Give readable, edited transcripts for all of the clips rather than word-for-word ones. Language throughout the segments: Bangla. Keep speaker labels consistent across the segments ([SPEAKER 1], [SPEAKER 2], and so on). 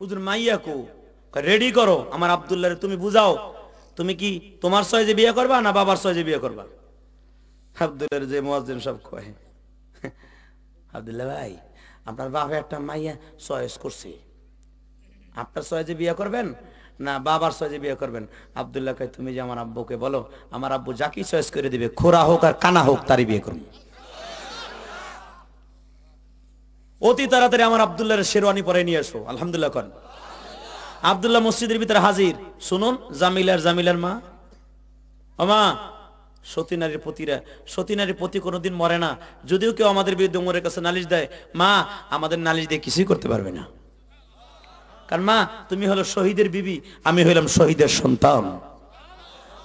[SPEAKER 1] হুজুর মাইয়া কো? রেডি করো আমার আব্দুল্লাহরে, তুমি বুঝাও তুমি কি তোমার সহজে বিয়ে করবা না বাবার সহজে বিয়ে করবা? আব্দুল্লাহর যে মুয়াজ্জিন সব কয়, আব্দুল্লাহ ভাই আপনার বাবা একটা মাইয়া চয়েস করছে, আপনার সহজে বিয়ে করবেন না বাবার সহজে বিয়ে করবেন? আব্দুল্লাহ কয় তুমি যে আমার আব্বুকে বলো, আমার আব্বু যাকে চয়েস করে দিবে, খোরা হোক আর কানা হোক, তারই বিয়ে করুন। অতি তাড়াতাড়ি আমার আব্দুল্লাহর শেরওয়ানি পরে নিয়ে আসো, আলহামদুলিল্লাহ করেন। আব্দুল্লাহ মসজিদের ভিতরে হাজির। শুনুন জামিলার মা, ও মা, সতী নারীর পতি কোনোদিন মরে না। যদিও কেউ আমাদের বিরুদ্ধে উমরের কাছে নালিশ দেয়, মা আমাদের নালিশ দিয়ে কিছুই করতে পারবে না, কারণ মা তুমি হলো শহীদের বিবি, আমি হইলাম শহীদের সন্তান।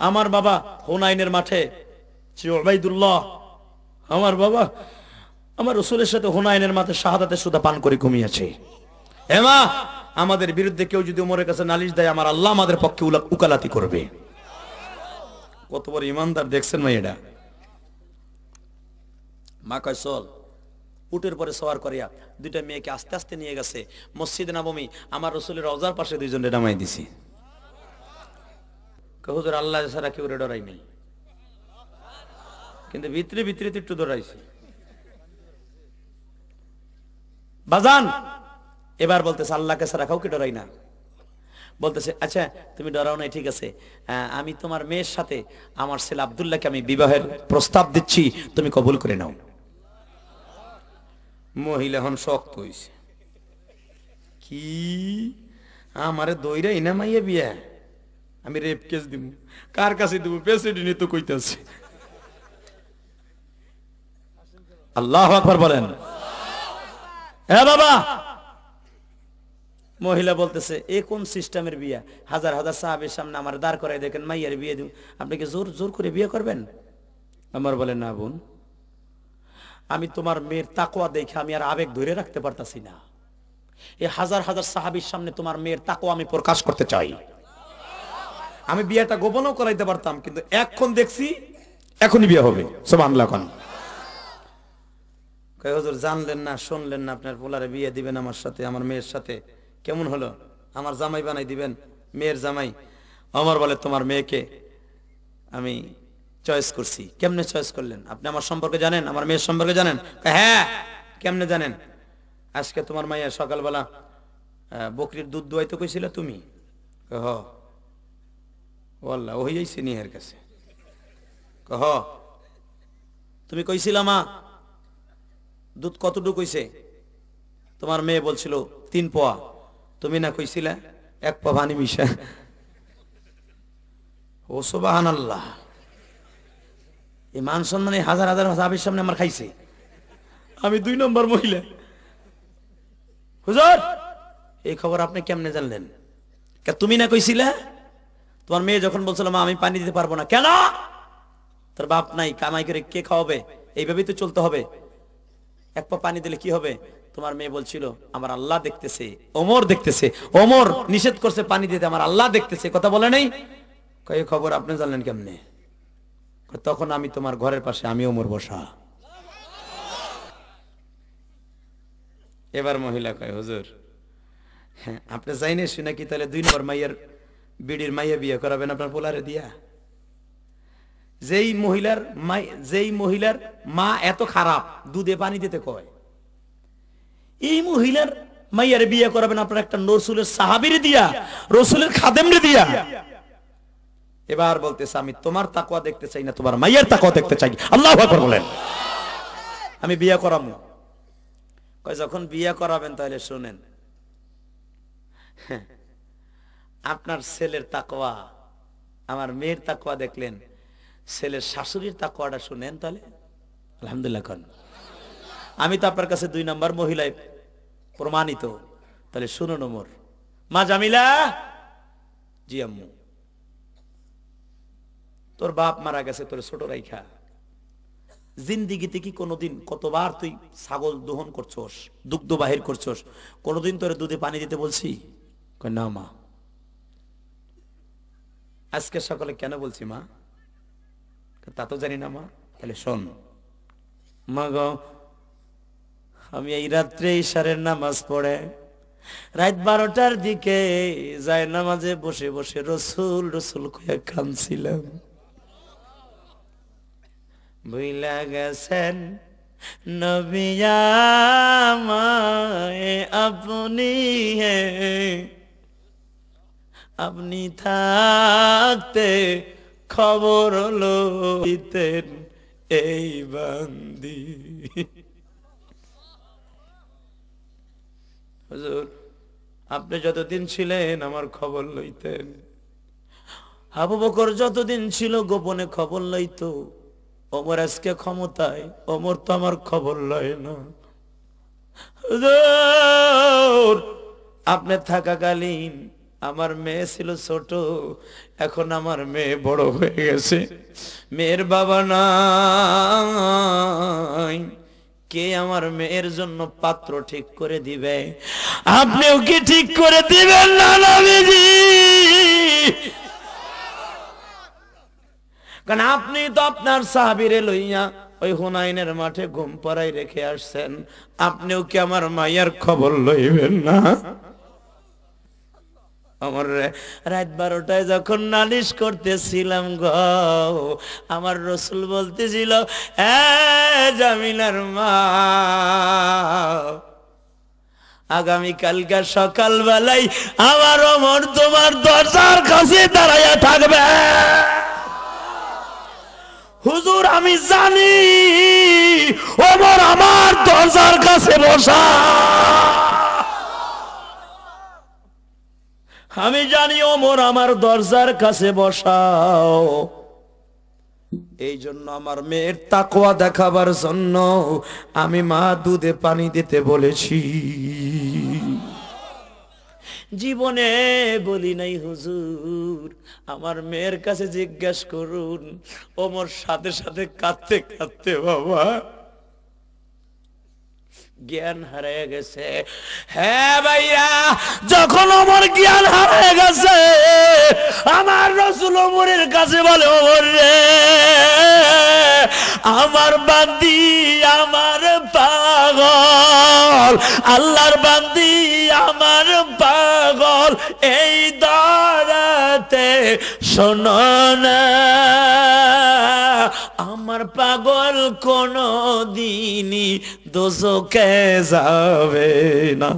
[SPEAKER 1] আমার বাবা হুনাইনের মাঠে উবাইদুল্লাহ, আমার বাবা আমার রাসূলের সাথে হুনাইনের মাঠে শাহাদাতের সুধা পান করে ঘুমিয়েছে। হে মা, আমাদের বিরুদ্ধে কেউ যদি উমরের কাছে নালিশ দেয়, আমার আল্লাহ আমাদের পক্ষে উকালাতি করবে। কত বড় ইমানদার দেখছেন মেয়েটা। মা কয় চল। উটের পরে সওয়ার করিয়া দুইটা মেয়েকে আস্তে আস্তে নিয়ে গেছে মসজিদে নববী, আমার রাসূলের রওজার পাশে দুইজনে নামাই দিছি। হুজুর আল্লাহ ছাড়া কেউ ডরাই নাই, কিন্তু ভিতরে ভিতরে একটু ডরাইছে। বাজান এবার বলতেছে আল্লাহকে ছাড়া কাউকে ডরাই না। বলতেছে আচ্ছা তুমি ডরাও নাই, ঠিক আছে, আমি তোমার মেয়ের সাথে আমার ছেলে আব্দুল্লাহকে আমি বিবাহের প্রস্তাব দিচ্ছি, তুমি কবুল করে নাও। মহিলা হন শক্ত হইছে, কি আমারে দইরা ইনা মাইয়া বিয়া, আমি রেপ কেস দিব, কার কাছে দিব, প্রেসিডেন্টই তো কইতাছে। আল্লাহু আকবার বলেন। হ্যাঁ বাবা, মহিলা বলতেছে এ কোন সিস্টেমের বিয়া, হাজার হাজার সাহাবীর সামনে আমার দাঁড় করাই দেখেন মাইয়ার বিয়ে দিব, আপনি কি জোর জোর করে বিয়ে করবেন? আমার বলে না বোন, আমি তোমার মেয়ের তাকওয়া দেখে আমি আর আবেগ ধরে রাখতে পারতাছি না, এই হাজার হাজার সাহাবীর সামনে তোমার মেয়ের তাকওয়া আমি প্রকাশ করতে চাই। আমি বিয়েটা গোপনও করাইতে পারতাম, কিন্তু এখন দেখছি এখনই বিয়ে হবে। সুবহানাল্লাহ। কয় হুজুর জানলেন না, শুনলেন না, আপনার পোলারে বিয়ে দিবেন আমার সাথে, আমার মেয়ের সাথে, কেমন হলো, আমার জামাই বানাই দিবেন, মেয়ের জামাই। আমার বলে তোমার মেয়েকে আমি চয়েস করছি। কেমনে চয়েস করলেন? আপনি আমার সম্পর্কে জানেন, আমার মেয়ের সম্পর্কে জানেন? হ্যাঁ। কেমনে জানেন? আজকে তোমার মাইয়া সকালবেলা বকরির দুধ দোয়াইতে কইছিল তুমি? হ ওয়াল্লাহ ওই আইছে নিহের কাছে। হ তুমি কইছিলা মা দুধ কতটুকু কইছে? তোমার মেয়ে বলছিল 3 পোয়া, তুমি না কইছিলা 1 পোয়া পানি মিশা। ও সুবহানাল্লাহ, এই মান সম্মানে হাজার হাজার সাহাবীর সামনে আমার খাইছে, আমি 2 নম্বর মহিলা। হুজুর এই খবর আপনি কেমনে জানলেন? তুমি না কইছিলা? তোমার মেয়ে যখন বলছিল মা আমি পানি দিতে পারবো না, কেন? তোর বাপ নাই, কামাই করে কে খাওয়াবে? এইভাবেই তো চলতে হবে, 1 পা পানি দিলে কি হবে? তোমার মেয়ে বলছিল আমার আল্লাহ দেখতেছে, ওমর দেখতেছে, ওমর নিষেধ করছে পানি দিতে, আমার আল্লাহ দেখতেছে, কথা বলে নাই? কয় খবর আপনি জানলেন কেমনে? তখন আমি তোমার ঘরের পাশে, আমি ওমর বসা। এবার মহিলা কয় হুজুর হ্যাঁ আপনি যাইনে শুনে কি তাহলে 2 নম্বর মাইয়ার বিড়ির মাইয়া বিয়ে করাবেন আপনার পোলারে দিয়া? যেই মহিলার মা এত খারাপ দুধে পানি দিতে কয়, এই মহিলার মাইয়ারে বিয়ে করাবেন আপনার একটা রাসূলের সাহাবীরে দিয়া, রাসূলের খাদেমরে দিয়া। এবার বলতেছে আমি তোমার তাকওয়া দেখতে চাই না, তোমার মাইয়ার তাকওয়া দেখতে চাই। আল্লাহু আকবার বলেন। আমি বিয়ে করাবো। কয় যখন বিয়ে করাবেন তাহলে শুনেন, আপনার ছেলের তাকওয়া আমার মেয়ের তাকওয়া দেখলেন, ছেলের শাশুড়ির তাকওয়াটা শুনেন তাহলে। আলহামদুলিল্লাহ কোন। আমি তো আপনার কাছে 2 নম্বর মহিলায় প্রমাণিত, তাহলে শুনুন ওমর। মা জামিলা, জি আম্মু, তোর বাপ মারা গেছে তোর ছোট রাইখা, জিন্দিগিতে কি কোনোদিন, কতবার তুই ছাগল দহন করছস, দুগ্ধ বাহির করছস, কোনোদিন তোর দুধে পানি দিতে বলছি? কয় না মা। আজকে সকালে কেন বলছি মা? তা তো জানি না মা। তাহলে শোন মা গো, আমি এই রাত্রে ইশারের নামাজ পড়ে রাত 12টার দিকে যায় নামাজে বসে বসে রসুল রসুল কইয়া কাঁদছিলাম। ভুইলা গেছেন নবী আমায় আপনি হে, আপনি থাকতে খবর লইতেন এই বান্দি। হুজুর আপনি যতদিন ছিলেন আমার খবর লইতেন, আবু বকর যতদিন ছিল গোপনে খবর লইতো, ওমর আজকে ক্ষমতায়, ওমর তো আমার খবর লয় না। হুজুর আপনি থাকাকালীন আমার মেয়ে ছিল ছোট, এখন আমার মেয়ে বড় হয়ে গেছে, মেয়ের বাবা নাই, কে আমার মেয়ের জন্য পাত্র ঠিক করে দিবে? আপনিও কি ঠিক করে দিবেন না নবীজি? কারণ আপনি তো আপনার সাহাবীরে লইয়া ওই হুনাইনের মাঠে ঘুম পাড়ায় রেখে আসছেন, আপনিও কি আমার মায়ের খবর লইবেন না? আমার রাত 12টায় যখন নালিশ করতেছিলাম গো, আমার রসুল বলতেছিল জামিলার মা, আগামীকালকার সকালবেলায় আমার ওমর তোমার দরজার কাছে দাঁড়াইয়া থাকবে। হুজুর আমি জানি ওমর আমার দরজার কাছে বসা, আমি জানি ওমর আমার দরজার কাছে বসাও। এই জন্য আমার মেয়ের তাকওয়া দেখাবার জন্য আমি মা দুধে পানি দিতে বলেছি। জীবনে বলি নাই হুজুর, আমার মেয়ের কাছে জিজ্ঞাসা করুন, ওমর সাথে সাথে কাঁদতে কাঁদতে বাবা জ্ঞান হারিয়ে গেছে। হ্যাঁ ভাইয়া, যখন ওমর জ্ঞান হারিয়ে গেছে আমার রাসূল ওমরের কাছে বলে, ওমর রে আমার বান্দি আমার পাগল, আল্লাহর বান্দি আমার পাগল, এই দাঁড়াতে শোনো না, আমার পাগল কোনো দিনই দোজখে যাবে না।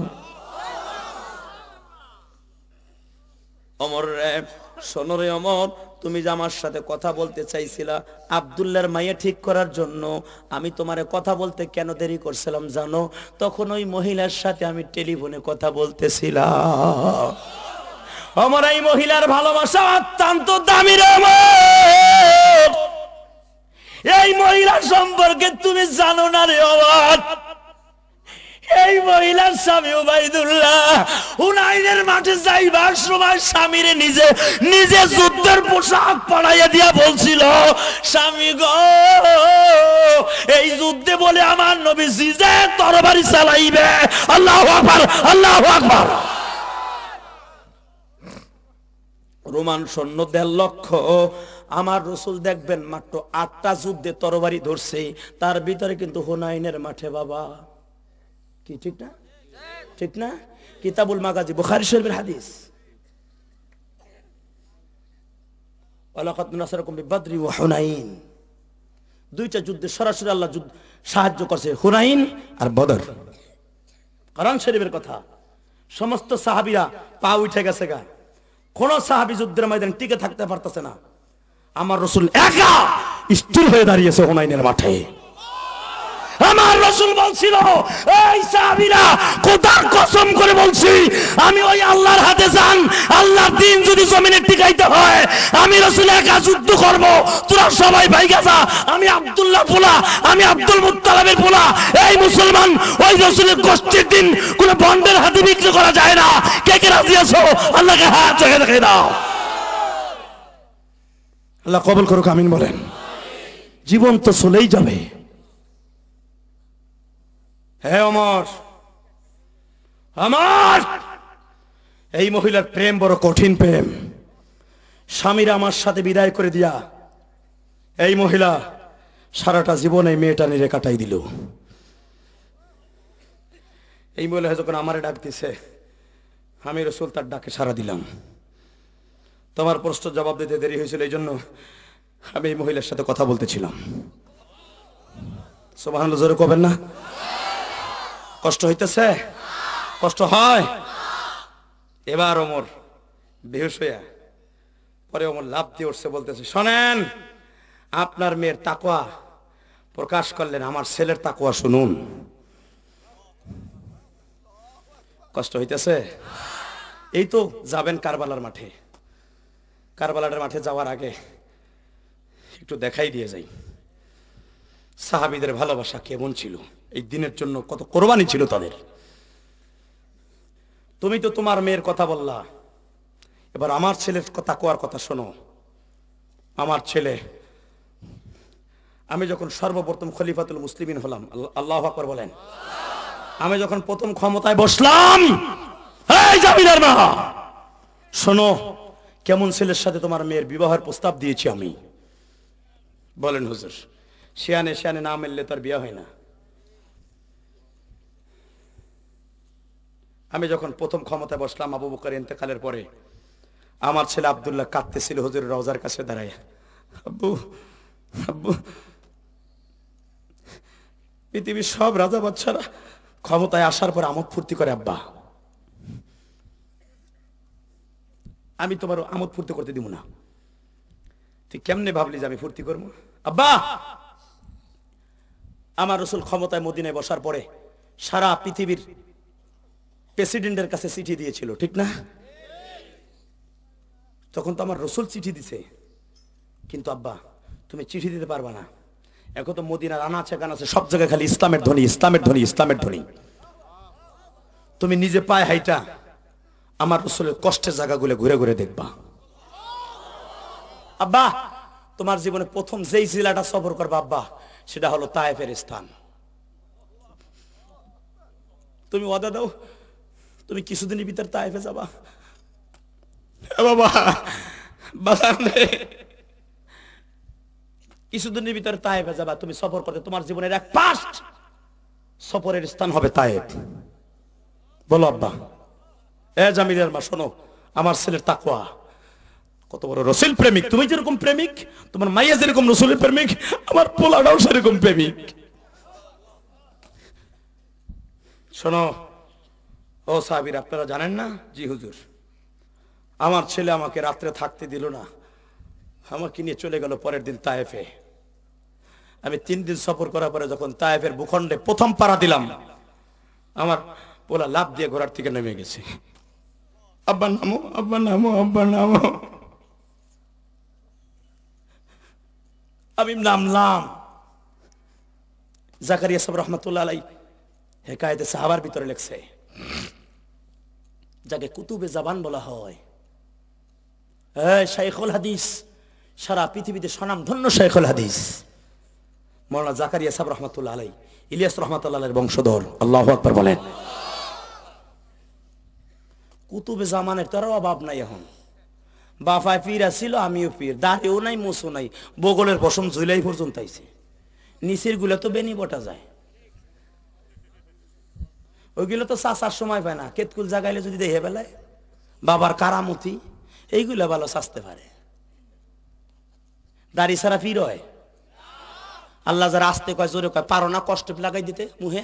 [SPEAKER 1] ওমর রে শোনো রে ওমর, তুমি যে আমার সাথে কথা বলতে চাইছিলা আব্দুল্লাহর মাইয়া ঠিক করার জন্য, আমি তোমারে কথা বলতে কেন দেরি করছিলাম জানো? তখন ওই মহিলার সাথে আমি টেলিফোনে কথা বলতেছিলাম। ওমর এই মহিলার ভালোবাসা অত্যন্ত দামি রে ওমর, এই মহিলা সম্পর্কে তুমি জানো না রে ওমর। এই মহিলার স্বামী উবাইদুল্লাহ হুনাইনের মাঠে যাইবার সময় স্বামীরে নিজে নিজে যুদ্ধের পোশাক পরাইয়া দিয়া বলছিল, স্বামী গো এই যুদ্ধে বলে আমার নবী যে তরবারি চালাইবে। আল্লাহু আকবার, আল্লাহু আকবার। রোমান সৈন্য 1.5 লক্ষ, আমার রসুল দেখবেন মাত্র 8টা যুদ্ধে তরবারি ধরছে, তার ভিতরে কিন্তু হুনাইনের মাঠে বাবা কি ঠিক না? ঠিক না? কিতাবুল মাগাজি বুখারী শরীফের হাদিস, ওয়ালাকাদ নাসারাকুম বিবদরি ওয়া হুনাইন, দুইটা যুদ্ধে সরাসরি আল্লাহ সাহায্য করছে, হুনাইন আর বদর। কোরআন শরীফের কথা, সমস্ত সাহাবীরা পা উঠে গেছে গা, কোন সাহাবী যুদ্ধের ময়দানে টিকে থাকতে পারতেছে না, আমার রাসূল একা স্থির হয়ে দাঁড়িয়েছে হুনাইনের মাঠে। আমার রাসূল বলছিল, এই সাহাবীরা খোদার কসম করে বলছি, আমি ওই আল্লাহর হাতে যান, আল্লাহর দ্বীন যদি জমিনে টিকাইতে হয় আমি রাসূল একা যুদ্ধ করব, তোরা সবাই ভাইগা যা, আমি আব্দুল্লাহ পোলা, আমি আব্দুল মুত্তালিবের পোলা, এই মুসলমান ওই রাসূলের গোষ্ঠীর দিন কোন বন্ডের হাতে বিক্রি করা যায় না। কে কে রাজি আছো আল্লাহকে হাত জোড়ে দেখাই দাও। আল্লাহ কবুল করুক, আমিন বলেন। জীবন তো চলেই যাবে। হে ওমর, আমার এই মহিলার প্রেম বড় কঠিন প্রেম। স্বামীরা আমার সাথে বিদায় করে দিয়া এই মহিলা সারাটা জীবন এই মেয়েটা নিয়ে কাটাই দিল। এই মহিলা যখন আমারে ডাক দিছে, আমি রাসূল তার ডাকে সাড়া দিলাম। তোমার প্রশ্ন জবাব দিতে দেরি হয়েছিল, এই জন্য আমি এই মহিলার সাথে কথা বলতেছিলাম। সুবহানাল্লাহ, জোরে কবেন না? কষ্ট হইতেছে? কষ্ট হয়? এবার ওমর বেহুশ হইয়া পরে ওমর লাফ দিয়ে উঠছে, বলতেছে, শোনেন, আপনার মেয়ের তাকওয়া প্রকাশ করলেন, আমার ছেলের তাকওয়া শুনুন। কষ্ট হইতেছে? এই তো যাবেন কারবালার মাঠে। কারবালার মাঠে যাওয়ার আগে একটু দেখাই দিয়ে যাই সাহাবীদের ভালোবাসা কেমন ছিল, এই দিনের জন্য কত কোরবানি ছিল তাদের। তুমি তো তোমার মেয়ের কথা বললা, এবার আমার ছেলের তাকওয়ার কথা শোনো। আমার ছেলে, আমি যখন সর্বপ্রথম খলিফাতুল মুসলিমিন হলাম, আল্লাহু আকবার বলেন, আমি যখন প্রথম ক্ষমতায় বসলাম, এই জামিলার মা শোনো, কেমন ছেলের সাথে তোমার মেয়ের বিবাহের প্রস্তাব দিয়েছি আমি। বলেন হুজুর, শিয়ানে শিয়ানে না মিললে তার বিয়ে হয় না। আমি যখন প্রথম ক্ষমতায় বসলাম, আবু বকর ইন্তেকালের পরে আমার ছেলে আব্দুল্লাহ কাঁদতেছিল হুজুরের রওজার কাছে দাঁড়ায়, আব্বু আব্বু, পৃথিবীর সব রাজা বাদশারা ক্ষমতায় আসার পর আমোদ ফুর্তি করে, আব্বা আমি তোমার আমোদ ফুর্তি করতে দিব না। তুই কেমনে ভাবলি যে আমি ফুর্তি করবো? আব্বা, আমার রাসূল ক্ষমতায় মদিনায় বসার পরে সারা পৃথিবীর প্রেসিডেন্টের কাছে চিঠি দিয়েছিল, ঠিক না? তখন তো আমার রাসূল চিঠি দিছে, কিন্তু আব্বা তুমি চিঠি দিতে পারবা না। এখন তো মদিনার আনাচে কানাচে সব জায়গায় খালি ইসলামের ধ্বনি, ইসলামের ধ্বনি, ইসলামের ধ্বনি। তুমি নিজে পায়ে হাইটা আমার রাসূলের কষ্টের জায়গাগুলো ঘুরে ঘুরে দেখবা। আব্বা, তোমার জীবনে প্রথম যেই জেলাটা সফর করবা আব্বা, সেটা হলো তায়েফের স্থান। তুমি ওয়াদা দাও, তুমি কিছুদিনের ভিতর তায়েফে যাবা। বাবা বাজার রে, কিছুদিনের ভিতরে তায়েফে যাবা, তুমি সফর করতে, তোমার জীবনের এক ফার্স্ট সফরের স্থান হবে তায়েফ। বলো আব্বা। এ জামিলের মা শোনো, আমার ছেলের তাকওয়া কত বড় রাসূল প্রেমিক। তুমি যেরকম প্রেমিক, তোমার মাইয়া যেরকম রাসূলের প্রেমিক, আমার পোলাটাও সেরকম প্রেমিক। শোনো ও সাহাবীরা, আপনারা জানেন না? জি হুজুর। আমার ছেলে আমাকে রাত্রে থাকতে দিল না, আমাকে নিয়ে চলে গেল পরের দিন তায়েফে। আমি 3 দিন সফর করার পরে যখন তায়েফের ভূখণ্ডে প্রথম পাড়া দিলাম, আমার পোলা লাফ দিয়ে ঘোড়ার থেকে নেমে গেছে, আব্বা নামো, আব্বা নামো, আব্বা নামো। আমি নামলাম। জাকারিয়া সাহেব রহমাতুল্লাহ আলাইহি হেকায়েতে সাহাবার ভিতরে লেখছে, যাকে কুতুবে জাবান বলা হয়, শাইখুল হাদিস, সারা পৃথিবীতে স্বনামধন্য শাইখুল হাদিস মাওলানা জাকারিয়া সাহেব রহমাতুল্লাহ আলাইহি, ইলিয়াস রহমাতুল্লাহ আলাইহির বংশধর। আল্লাহু আকবার বলেন। কুতুবে জামানের তো অভাব নাই। এখন বাফায় পীর ছিল, আমিও পীর, দাড়িও নাই, মুছও নাই, বগলের পশম ঝুলাই পর্যন্ত আইছে, নিচের গুলো তো বেনি বটা যায়, ওইগুলো তো চাষার সময় পায় না। কেতকুল জাগাইলে যদি দেখে বেলায় বাবার কারামতি, এইগুলো ভালো চাষতে পারে। দাড়ি ছাড়া পীর হয়? আল্লাহ যারা আসতে কয়, জোরে কয়, পারো না কষ্ট লাগাই দিতে মুহে?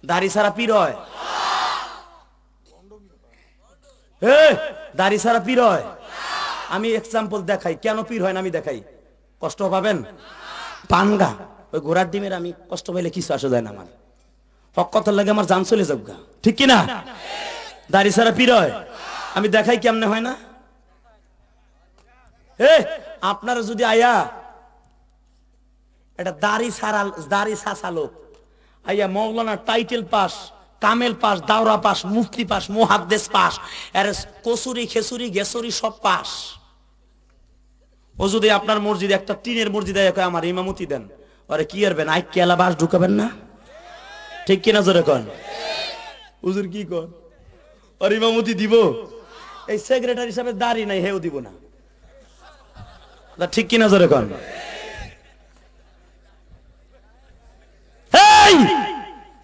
[SPEAKER 1] দাড়ি ছাড়া পীর হয়? দাড়ি ছাড়া পীর হয়? আমি এক্সাম্পল দেখাই, কেন পীর হয় না আমি দেখাই, কষ্ট পাবেন? পানগা ওই ঘোড়ার ডিমের আমি কষ্ট পাইলে কিছু আসা যায় না, আমার হক কথার লাগে আমার জান চলে যাবগা, ঠিক কিনা? দাড়ি ছাড়া পীর হয়? আমি দেখাই কেমনে হয় না। আপনারা যদি আয়া এটা দাড়ি ছাড়া লোক আইয়া মৌলানা টাইটেল পাস, কামেল পাস, দাওরা পাস, মুফতি পাস, মুহাদ্দিস পাস, এর কসুরি খেসুরি গেসুরি সব পাস, ও যদি আপনার মসজিদে একটা টিনের মসজিদে আমার ইমামতি দেন, ওরে কি করবেন? আই কেলা বাস ঢুকাবেন না, ঠিক কিনা জোরে কন? হুজুর কি কন? ওর ইমামতি দিব? এই সেক্রেটারি হিসাবে দাড়ি নাই, হেও দিব না, ঠিক কিনা জোরে কন?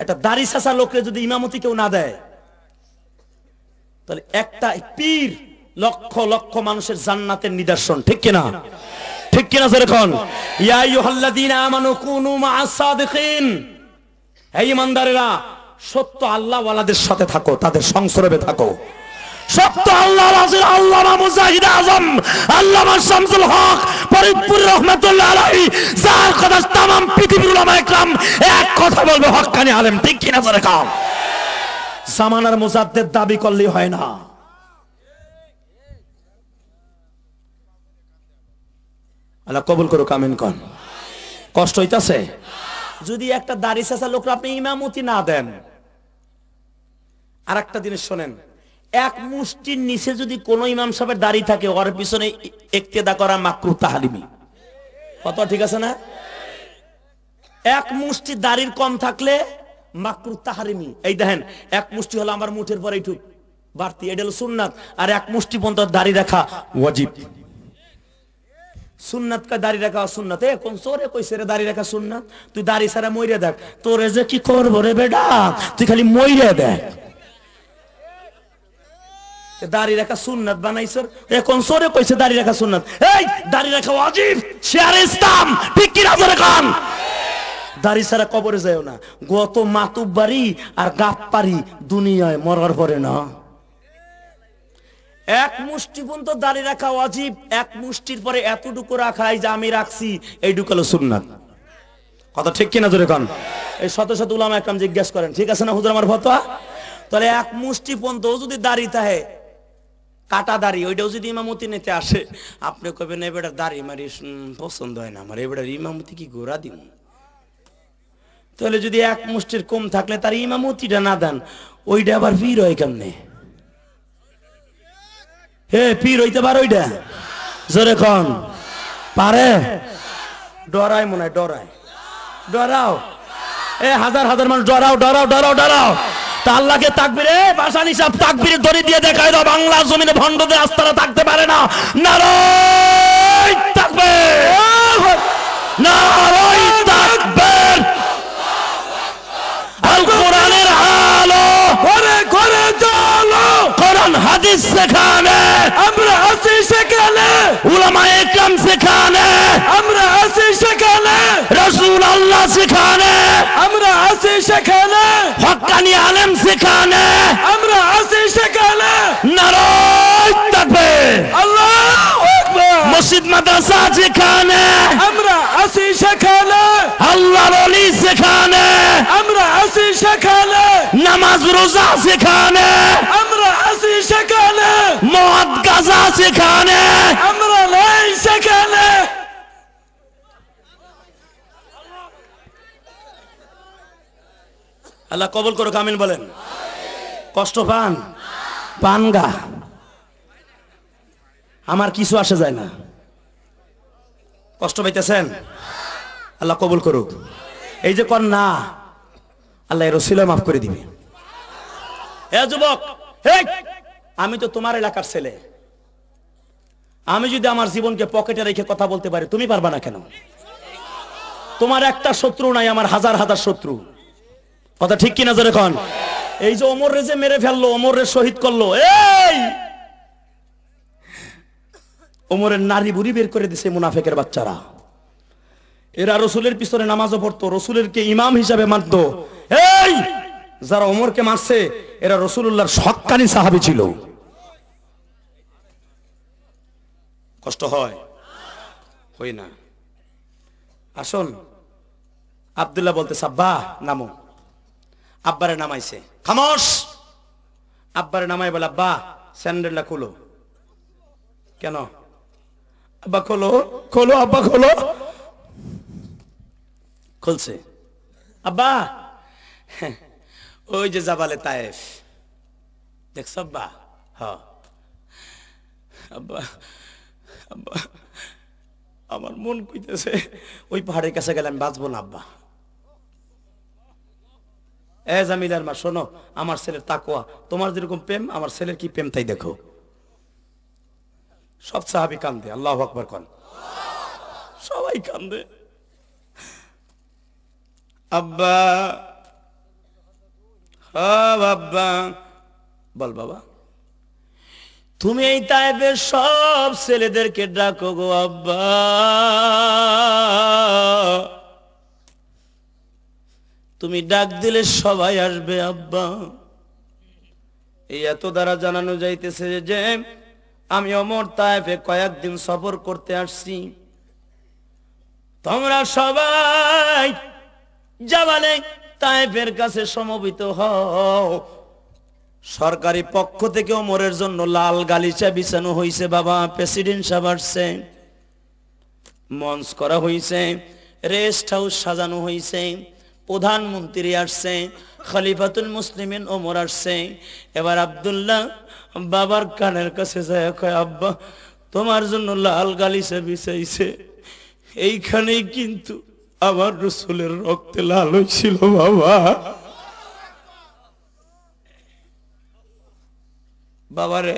[SPEAKER 1] একটা দাড়ি চাষা লোকরে যদি ইমামতি কেউ না দেয়, তাহলে একটা পীর লক্ষ লক্ষ মানুষের জান্নাতের নিদর্শন, ঠিক কিনা? ঠিক কিনা যেরকম ইয়া আইয়ুহাল্লাযীনা আমানু কুনু মা'আস সাদিকিন, হে ঈমানদারেরা সত্য আল্লাহ ওয়ালাদের সাথে থাকো, তাদের সংসর্গে থাকো। সত্য আল্লাহ রাসূল আল্লামা মুজাহিদ আজম আল্লামা শামসুল হক ফরিদপুর রহমাতুল্লাহ আলাইহি, যার কথা तमाम পৃথিবীর উলামা একরাম এক কথা বলবে, হক্কানি আলেম, ঠিক কিনা যেরকম? জামানার মুজাদ্দিদ দাবি করলেই হয় না। আল্লাহ কবুল করুক, আমিন কোন। কষ্ট হইতাছে? যদি একটা দাড়ি চাচা লোকরা আপনি ইমামতি না দেন, আর একটা জিনিস শোনেন, এক মুষ্টির নিচে যদি কোন ইমাম সাহেবের দাড়ি থাকে, ওর পিছনে ইক্তেদা করা মাকরুহ তাহরিমি। কত ঠিক আছে না? এক মুষ্টি দাড়ির কম থাকলে মাকরুহ তাহরিমি। এই দেখেন, এক মুষ্টি হলো আমার মুঠের পরে একটু বাড়তি, এটা হলো সুন্নাত, আর এক মুষ্টি পর্যন্ত দাড়ি রাখা ওয়াজিব। সুন্নাত কা দাড়ি রাখা সুন্নাত, এ কোন সোরে কইছে রে দাড়ি রাখা সুন্নাত? তুই দাড়ি ছাড়া মইরে দেখ, তোরে যে কি করব রে বেটা, তুই খালি মইরে দেখ। দাড়ি রাখা সুন্নাত বানাইছর, এ কোন সোরে কইছে দাড়ি রাখা সুন্নাত? এই দাড়ি রাখা ওয়াজিব, শিয়ারে ইসলাম, ঠিক কি না জোরে কোন? দাড়ি ছাড়া কবরে যায়ও না। গত মাতুব বাড়ি আর গাপ্পারি দুনিয়ায় মরার পরে না। এক মুষ্টি পর্যন্ত দাড়ি রাখা ওয়াজিব, এক মুষ্টির পরে এতটুকু রাখা, এই যে আমি রাখছি এইটুকু হলো সুন্নাত। কথা ঠিক কিনা জোরে কোন? এই শত শত উলামা একরাম জিজ্ঞাসা করেন, ঠিক আছে না হুজুর আমার ফতোয়া? তাহলে এক মুষ্টি পর্যন্ত যদি দাড়ি থাকে, কাটা দাড়ি, ওইটাও যদি ইমামতি নিতে আসে, আপনি কবেন এবারে দাড়ি মারি পছন্দ হয় না আমার, এবারে ইমামতি কি গোড়া দিন? তাহলে যদি এক মুষ্টির কম থাকলে তার ইমামতিটা না দেন, ওইটা আবার পীর হয় কেমনে? হে পীর হইতে পারে ওইটা? জোরে কোন পারে? ডরায় মনে হয়, ডরায়। ডরাও, এ হাজার হাজার মানুষ ডরাও, ডরাও, ডরাও, ডরাও। তা আল্লাহকে তাকবীরে ভাষা নিসাব তাকবীরে দড়ি দিয়ে দেখায় দাও, বাংলা জমিনে ভণ্ডদের আস্তানা থাকতে পারে না। নারায়ে তাকবীর, নারায়ে তাকবীর। আল কোরআনের আলো ঘরে ঘরে জ্বালো, কোরআন হাদিস সেখানে আমরা আছি, সেখানে উলামায়ে ইকরাম সেখানে আমরা আছি, সেখানে রাসূল আল্লাহ সেখানে আমরা আছি, সেখানে হক্কানি আলেম সেখানে আমরা আছি, সেখানে নারায়ে তাকবীর, আল্লাহু আকবার। মসজিদ মাদ্রাসা যেখানে আমরা আছি, সেখানে আল্লাহর ওলি সেখানে আমরা আছি, সেখানে নামাজ রোজা সেখানে আমরা আছি, সেখানে মদ গাঁজা সেখানে আমরা নাই, সেখানে আল্লাহ কবুল করুক, আমিন বলেন। কষ্ট পান? পানগা, আমার কিছু আসে যায় না। কষ্ট পাইতেছেন? আল্লাহ কবুল করুক। এই যে কর না, আল্লাহ এর ওসিলা মাফ করে দিবে। হে যুবক, আমি তো তোমার এলাকার ছেলে, আমি যদি আমার জীবনকে পকেটে রেখে কথা বলতে পারি, তুমি পারবা না কেন? তোমার একটা শত্রু নাই, আমার হাজার হাজার শত্রু। কথা ঠিক কিনা জোরে কোন? এই যে ওমর রে যে মেরে ফেললো, ওমর রে শহীদ করলো, এই ওমরের নারী বুড়ি বের করে দিছে মুনাফিকের বাচ্চারা। এরা রসুলের পিছনে নামাজও পড়তো, রসুলের কে ইমাম হিসাবে মানতো। এই যারা ওমরকে মারছে, এরা রসুলুল্লাহর হক্কানি সাহাবী ছিল। কষ্ট হয়? হই না? আসুন, আব্দুল্লাহ বলতে আব্বা নামো। আব্বারে নামাইছে, খামোশ। আব্বারে নামাই বলে, আব্বা স্যান্ডেলটা খুলো। কেন? আব্বা খোলো, খোলো, আব্বা খোলো। খুলছে। আব্বা ওই যে জাবালে তায়েফ দেখছ আব্বা? হ্যাঁ। আব্বা, আব্বা আমার মন কইতেছে ওই পাহাড়ের কাছে গেলে আমি বাঁচবো না আব্বা। এ জামিলার মা শোনো, আমার ছেলের তাকওয়া, তোমার যেরকম প্রেম আমার ছেলের কি প্রেম তাই দেখো। সব সাহাবী কান্দে, আল্লাহু আকবার কোন। সবাই কান্দে। আব্বা, হ্যাঁ আব্বা, বল বাবা। তুমি এই তায়েফের সব ছেলেদেরকে ডাকো গো আব্বা, তুমি ডাক দিলে সবাই আসবে আব্বা। এই এত দ্বারা জানানো যাইতেছে যে আমি ওমর তায়েফে কয়েকদিন সফর করতে আসছি, তোমরা সবাই জাবালে তায়েফের কাছে সমবেত হও। সরকারি পক্ষ থেকে ওমরের জন্য লাল গালিচা বিছানো হয়েছে বাবা, প্রেসিডেন্ট সাহেব আসছে, মঞ্চ করা হয়েছে, রেস্ট হাউস সাজানো হয়েছে, প্রধানমন্ত্রী আসছে, খলিফাতুল মুসলিমিন ওমর আসছে। এবার আব্দুল্লাহ বাবার কানের কাছে যায় কয়, আব্বা তোমার জন্য লাল গালিচা বিছাইছে, এইখানেই কিন্তু আমার রাসূলের রক্তে লাল হয়েছিল বাবা। বাবারে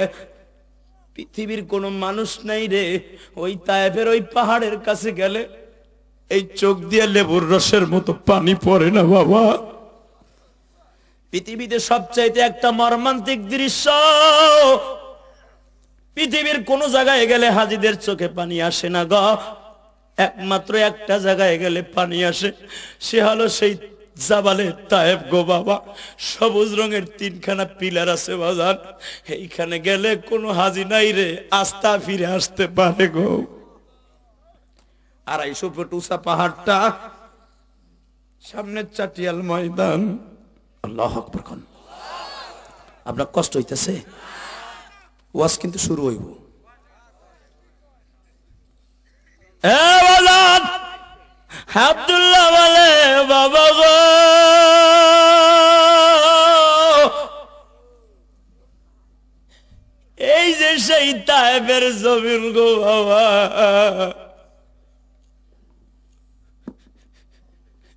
[SPEAKER 1] পৃথিবীর কোন মানুষ নাই রে, ওই তায়েফের ওই পাহাড়ের কাছে গেলে এই চোখ দিয়ে লেবুর রসের মতো পানি পড়ে না বাবা। পৃথিবীতে সবচাইতে একটা মর্মান্তিক দৃশ্য, পৃথিবীর কোন জায়গায় গেলে হাজীদের চোখে পানি আসে না গো, একমাত্র একটা জায়গায় গেলে পানি আসে, সে হলো সেই জাবালে তায়েফ গো বাবা। সবুজ রঙের তিনখানা পিলার আছে বাজার, এইখানে গেলে কোনো হাজি নাই রে আস্থা ফিরে আসতে পারে গো। 250 ফুট উঁচা পাহাড়টা, সামনে চাটিয়াল ময়দান। আল্লাহু আকবার কোন। আপনার কষ্ট হইতেছে? ওয়াজ কিন্তু শুরু হইব। আব্দুল্লাহ বলে, বাবা গো এই যে সেই তায়েফের জমিন গো বাবা,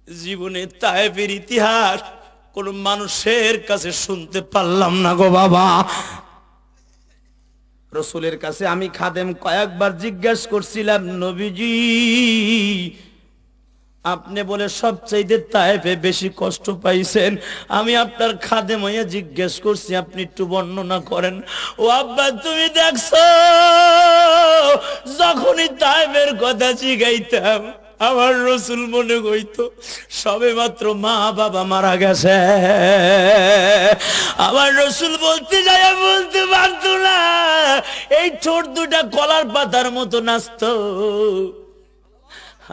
[SPEAKER 1] জীবনে তায়েফের ইতিহাস কোন মানুষের কাছে শুনতে পারলাম না গো বাবা। রাসূলের কাছে আমি খাদেম কয়েকবার জিজ্ঞাসা করছিলাম, নবীজি আপনি বলে সবচাইতে তায়েফে বেশি কষ্ট পাইছেন, আমি আপনার খাদেম হইয়া জিজ্ঞেস করছি, আপনি একটু বর্ণনা করেন। ও আব্বা তুমি দেখছো, যখনই তায়েফের কথা জিগাইতাম আমার রাসূল মনে হইতো সবে মাত্র মা বাবা মারা গেছে। আমার রাসূল বলতে যায় বলতে পারতো না, এই ঠোঁট দুটা কলার পাতার মতো নাচতো।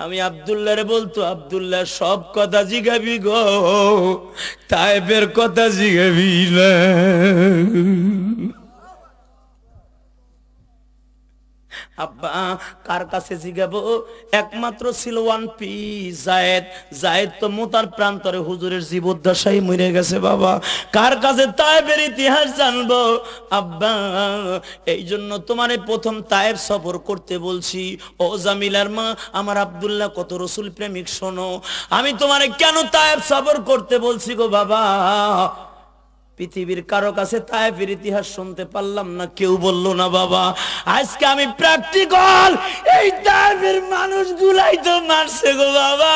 [SPEAKER 1] আমি আব্দুল্লাহরে বলতো, আব্দুল্লাহ সব কথা জিগাবি গো, তায়েফের কথা জিগাবি না। আব্বা কার কাছে জিগাবো? একমাত্র ছিল ওয়ান পিস যায়েদ। যায়েদ তো মোতার প্রান্তরে হুজুরের জীবদ্দশায় মরে গেছে বাবা। কার কাছে তায়েফের ইতিহাস জানবো? আব্বা এই জন্য তোমারে প্রথম তায়েফ সফর করতে বলছি। ও জামিলার মা, আমার আব্দুল্লাহ কত রসুল প্রেমিক শোনো, আমি তোমারে কেন তায়েফ সফর করতে বলছি গো বাবা। পৃথিবীর কারো কাছে তায়েফের ইতিহাস শুনতে পারলাম না, কেউ বললো না বাবা। আজকে আমি প্র্যাকটিক্যাল, এই তায়েফের মানুষগুলাই তো মারছে গো বাবা।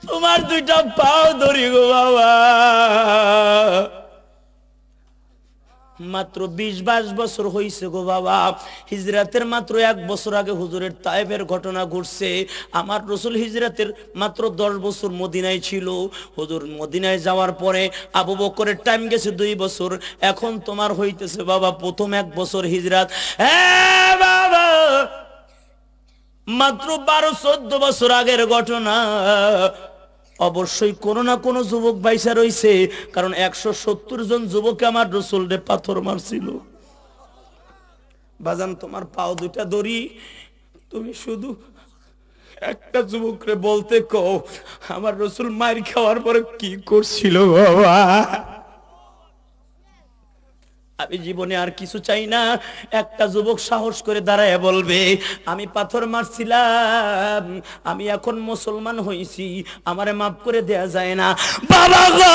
[SPEAKER 1] তোমার দুইটা পাও ধরি গো বাবা। মাত্র 20-22 বছর হয়েছে গো বাবা। হিজরাতের মাত্র 1 বছর আগে হুজুরের তায়েফের ঘটনা ঘটছে। আমার রাসূল হিজরাতের মাত্র 10 বছর মদিনায় ছিল। হুজুর মদিনায় যাওয়ার পরে আবু বকরের টাইম গেছে 2 বছর। এখন তোমার হইতেছে বাবা প্রথম 1 বছর হিজরাত। হ্যাঁ বাবা, মাত্র 12-14 বছর আগের ঘটনা। অবশ্যই কোন না কোন যুবক বাইসা রইছে, কারণ 170 জন যুবকে আমার রাসূলরে পাথর মারছিল। বাজান তোমার পাও দুইটা ধরি, তুমি শুধু একটা যুবকরে বলতে কও আমার রাসূল মার খাওয়ার পরে কি করছিল বাবা। আমি জীবনে আর কিছু চাই না, একটা যুবক সাহস করে দাঁড়ায় বলবে আমি পাথর মারছিলাম, আমি এখন মুসলমান হইছি, আমারে মাফ করে দেয়া যায় না। বাবা গো,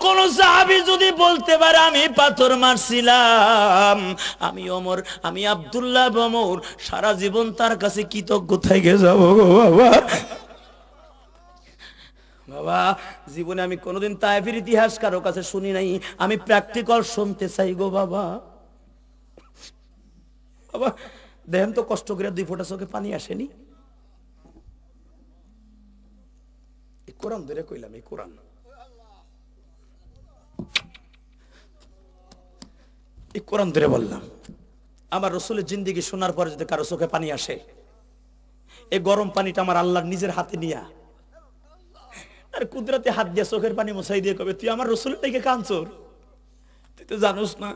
[SPEAKER 1] কোন সাহাবী যদি বলতে পারে আমি পাথর মারছিলাম, আমি ওমর, আমি আব্দুল্লাহ ওমর সারা জীবন তার কাছে কৃতজ্ঞ থেকে যাব গো বাবা। বাবা জীবনে আমি কোনোদিন তায়েফের ইতিহাস কারো কাছে শুনি নাই, আমি প্র্যাকটিক্যাল শুনতে চাই গো বাবা। বাবা দেখেন তো কষ্ট করে 2 ফোঁটা চোখে পানি আসেনি। এই কোরআন ধরে কইলাম, এই কোরআন, এই কোরআন ধরে বললাম। আমার রসুলের জিন্দেগি শোনার পরে যদি কারো চোখে পানি আসে, এই গরম পানিটা আমার আল্লাহর নিজের হাতে নিয়া আর কুদরতে হাত দিয়ে চোখের পানি মুছাই দিয়ে কবে, তুই আমার রসুলের থেকে কাঁদছর, তুই তো জানোস না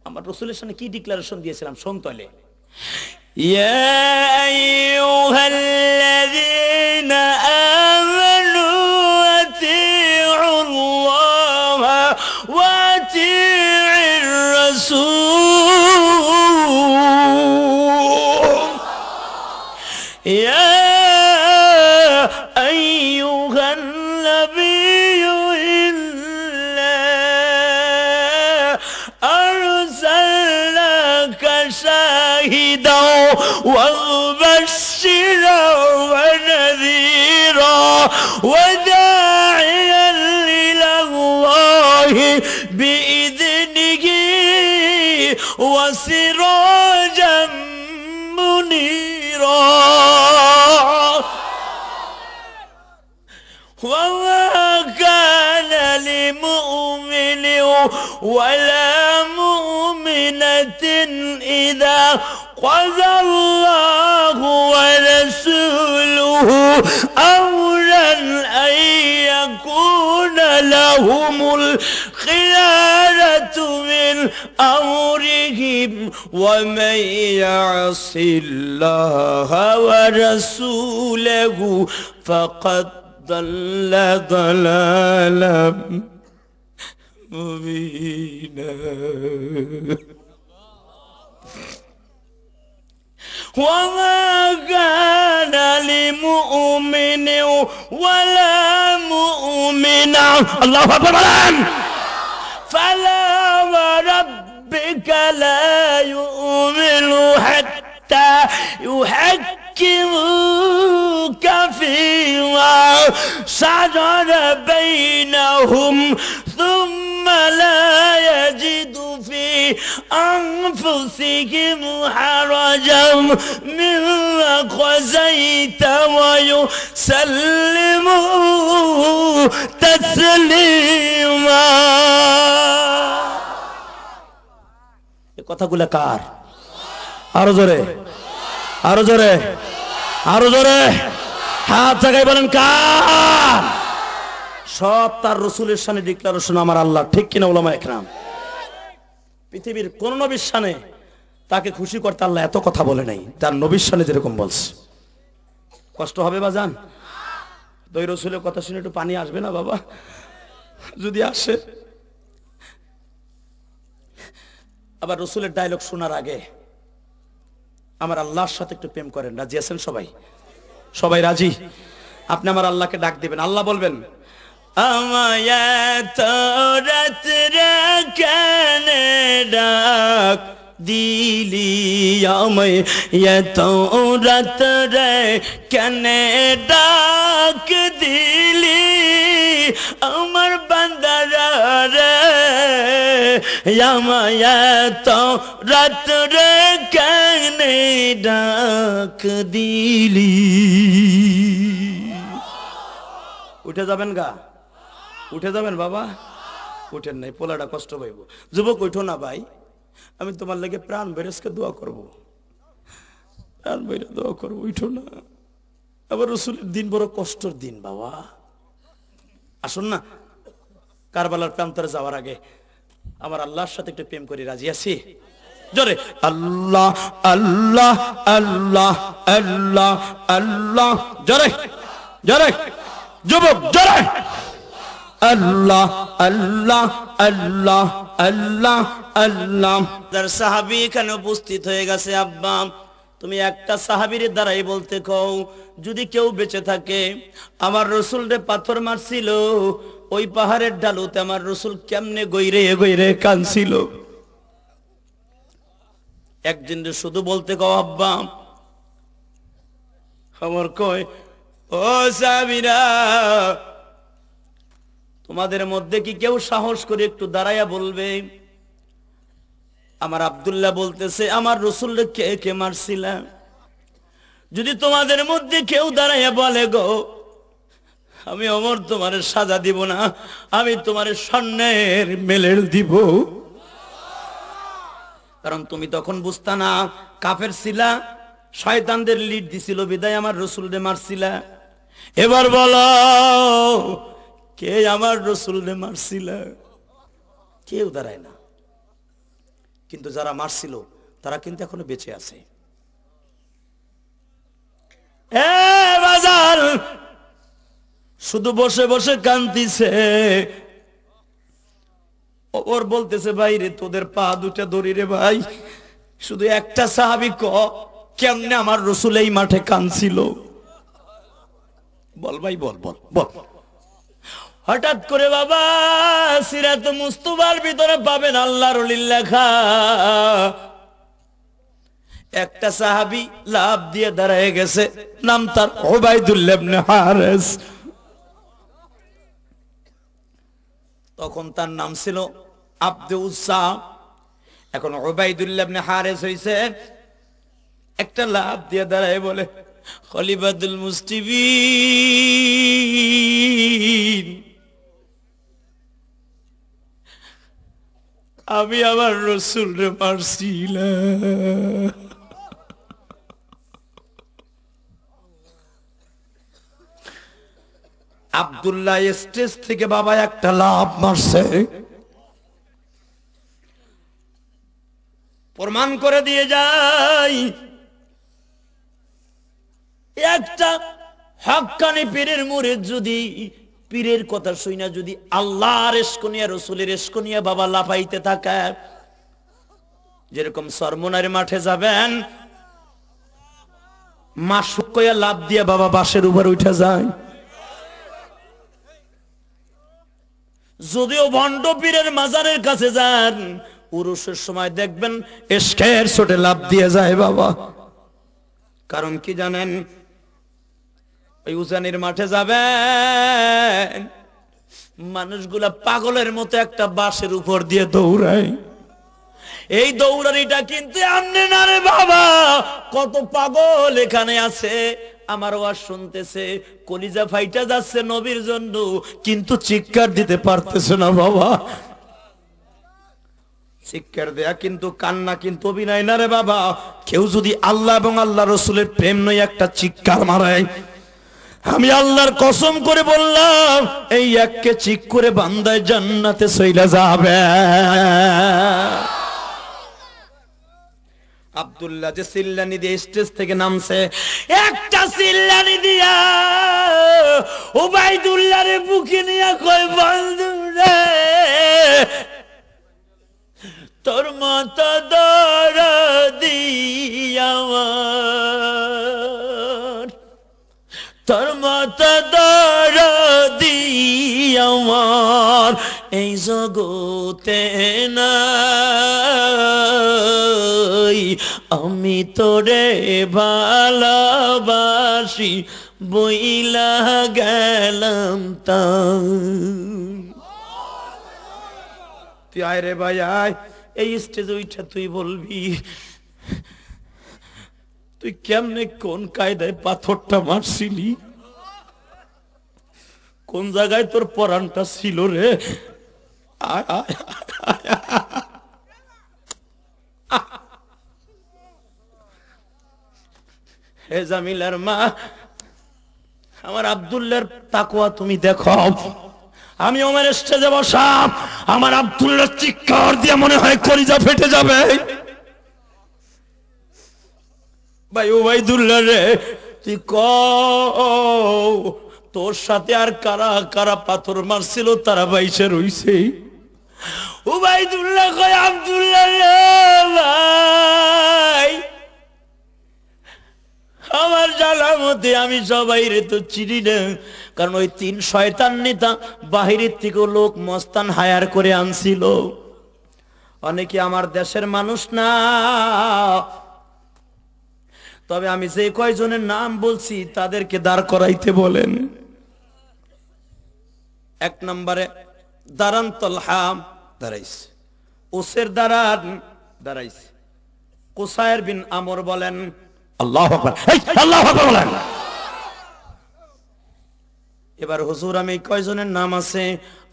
[SPEAKER 1] আমার রসুলের সামনে কি ডিক্লারেশন দিয়েছিলাম। শোন তলে, ইয়া আইয়ুহাল্লাযীনা আমানু আতিউল্লাহ ওয়া আতিউর রাসূল, ইয়া আইয়ুহান নাবিয়্যু ইন্না আরসালনাকা শাহিদাও ওয়া মুবাশশিরাও ওয়া নাযীরা ওয়া দা'iয়ান ইলাল্লাহি বিইذনিহি ওয়া সিরাজাম মুনীরা। وما كان لمؤمن ولا مؤمنة إذا قضى الله ورسوله أمرا أن يكون لهم الخيارة من أمرهم ومن يعص الله ورسوله فقد ضل ضلالا مبينا وما كان لمؤمن ولا مؤمنة الله أكبر فلا وربك لا يؤمن حتى يحكموك فيما شجر بينهم ثم لا يجدوا في أنفسهم حرجا مما قضيت ويسلموا تسليما। কথাগুলো কার? আরো জোরে, আরো জোরে, আরো জোরে হাত জায়গায় বলেন কার? সব তার রসুলের শানে ডিক্লারেশন আমার আল্লাহ, ঠিক কিনা উলামা একরাম? পৃথিবীর কোন নবীর শানে তাকে খুশি করতে আল্লাহ এত কথা বলে নাই তার নবীর শানে যেরকম বলছে। কষ্ট হবে বাজান? দুই রসুলের কথা শুনে একটু পানি আসবে না বাবা? যদি আসে। আবার রসুলের ডায়লগ শোনার আগে আমার আল্লাহর সাথে একটু প্রেম করেন। রাজি আছেন সবাই? সবাই রাজি? আপনি আমার আল্লাহকে ডাক দিবেন, আল্লাহ বলবেন আমায়াত রাতরা কানে ডাক দিলি আমায় এত রাতরে কানে ডাক দিলি আমার বান্দারা রে আমায়াত রাতরে কানে ডাক দিলি। উঠে যাবেন গা? উঠে যাবেন বাবা? উঠেন নাই, পোলাটা কষ্ট পাইব। যুবক উঠো না ভাই, আমি তোমার লাগে প্রাণ বেরেসকে দোয়া করবো, প্রাণ বেরে দোয়া করবো, উঠো না। আবার রসুলের দিন বড় কষ্টের দিন বাবা। আসুন না, কারবালার প্রান্তরে যাওয়ার আগে আমার আল্লাহর সাথে একটু প্রেম করি। রাজি আছি? জোরে আল্লাহ আল্লাহ আল্লাহ আল্লাহ আল্লাহ, জোরে জোরে যুবক জোরে আল্লাহ আল্লাহ আল্লাহ আল্লাহ আল্লাহ। যার সাহাবী এখানে উপস্থিত হয়ে গেছে, আব্বা তুমি একটা সাহাবীর দ্বারাই বলতে কও, যদি কেউ বেঁচে থাকে আমার রসুল রে পাথর মারছিল, ওই পাহাড়ের ঢালুতে আমার রসুল কেমনে গইরে গইরে কাঁদছিল। একদিন শুধু বলতে কও আব্বা। আমার কয় ও সাহাবীরা, তোমাদের মধ্যে কি কেউ সাহস করে একটু দাঁড়াইয়া বলবে আমার আব্দুল্লাহ বলতেছে আমার রাসূলকে কে কে মারছিল? যদি তোমাদের মধ্যে কেউ দাঁড়াইয়া বলে গো আমি ওমর তোমার সাজা দিব না, আমি তোমার স্বর্ণের মেলের দিব। কারণ তুমি তখন বুঝতা না, কাফের ছিলা, শয়তানদের লিড দিছিল বিদায় আমার রাসূলকে মারছিলা। এবার বলো কে আমার রাসূলকে মারছিল? কেউ দাঁড়ায় না। কিন্তু যারা মারছিল তারা কিন্তু এখনো বেঁচে আছে। বাজার শুধু বসে বসে কান্দিছে। ওর বলতেছে ভাই রে তোদের পা দুটা ধরি রে ভাই, শুধু একটা সাহাবী ক কেমনে আমার রাসূল এই মাঠে কাঁদছিল? বল ভাই বল বল বল। হঠাৎ করে বাবা সিরাত মুস্তাফার ভিতরে পাবেন আল্লাহর ওলির লেখা একটা সাহাবী লাফ দিয়ে দাঁড়ায় গেছে, নাম তার উবাইদুল্লাহ ইবনে হারিস। তখন তার নাম ছিল আব্দে উজ্জা, এখন উবাইদুল্লাহ ইবনে হারিস হইছে। একটা লাফ দিয়ে দাঁড়ায় বলে খলিফাতুল মুসলিমিন, আমি আমার রাসূলকে মারছিলাম। আব্দুল্লাহ স্টেজ থেকে বাবা একটা লাফ মারছে, প্রমাণ করে দিয়ে যাই একটা হক্কানি পীরের মুরিদ যদি পীরের কথা শুইনা যদি আল্লাহর ইশক নিয়া রাসূলের ইশক নিয়া বাবা লাফাইতে থাকে, যেরকম সরমনার মাঠে যাবেন মাসুক কইয়া লাফ দিয়া বাবা বাসের উপর উঠে যায়। যদিও ভণ্ড পীরের মাজারের কাছে যান উরুসের সময় দেখবেন ইশকের ছোটে লাফ দিয়ে যায় বাবা। কারণ কি জানেন, ওই উজানির মাঠে যাবেন মানুষগুলা পাগলের মতো একটা বাঁশের উপর দিয়ে দৌড়ায়। এই দৌড়ানিটা কিন্তু আমনে না রে বাবা, কত পাগল এখানে আছে আমার ওয়াজ শুনতেছে, কলিজা ফাইটা যাচ্ছে নবীর জন্য, কিন্তু চিৎকার দিতে পারতেছে না বাবা। চিৎকার দেয়া কিন্তু কান্না কিন্তু অভিনয় না রে বাবা। কেউ যদি আল্লাহ এবং আল্লাহ রাসূলের প্রেম নয় একটা চিৎকার মারায়, আমি আল্লাহর কসম করে বললাম এই এককে চিক করে বান্দায় জান্নাতে চলে যাবে। আব্দুল্লাহ যে সিল্লানি দিয়ে স্টেজ থেকে নামছে, একটা সিল্লানি দিয়া উবাইদুল্লাহর বুকে নিয়ে কই বন্ধু রে তোর মতো দরদি আমার, তোর মতো দরদি আমার এই জগতে নাই, আমি তোরে ভালোবাসি বইলা গেলাম তাই। তুই আয় রে ভাই আয়, এই স্টেজে উঠা তুই বলবি তুই কেমনে কোন কায়দায় পাথরটা মারছিলি, কোন জায়গায় তোর পরানটা ছিল রে। হে জামিলার মা, আমার আব্দুল্লাহর তাকওয়া তুমি দেখো। আমি ওমর স্টেজে বসা, আমার আব্দুল্লাহর চিৎকার দিয়ে মনে হয় কলিজা ফেটে যাবে। ভাই উবাইদুল্লাহ রে তুই তোর সাথে আর কারা কারা পাথর মারছিল তারা বাইসে রইছে। উবাইদুল্লাহ কয় আব্দুল্লাহ রে ভাই আমার জানা মতে আমি সবাই রে তো চিনি না, কারণ ওই 3 শয়তান নেতা বাহিরের থেকে লোক মস্তান হায়ার করে আনছিল। অনেকে আমার দেশের মানুষ না, তবে আমি যে কয়জনের নাম বলছি তাদেরকে দাঁড় করাইতে বলেন। এক নম্বরে দারান তলহা দাঁড়াইছে, ওসের দারান দাঁড়াইছে। কুসায়ের বিন আমর বলেন আল্লাহু আকবার, আল্লাহু আকবার বলেন। এবার হুজুর আমি কয়জনের নাম আছে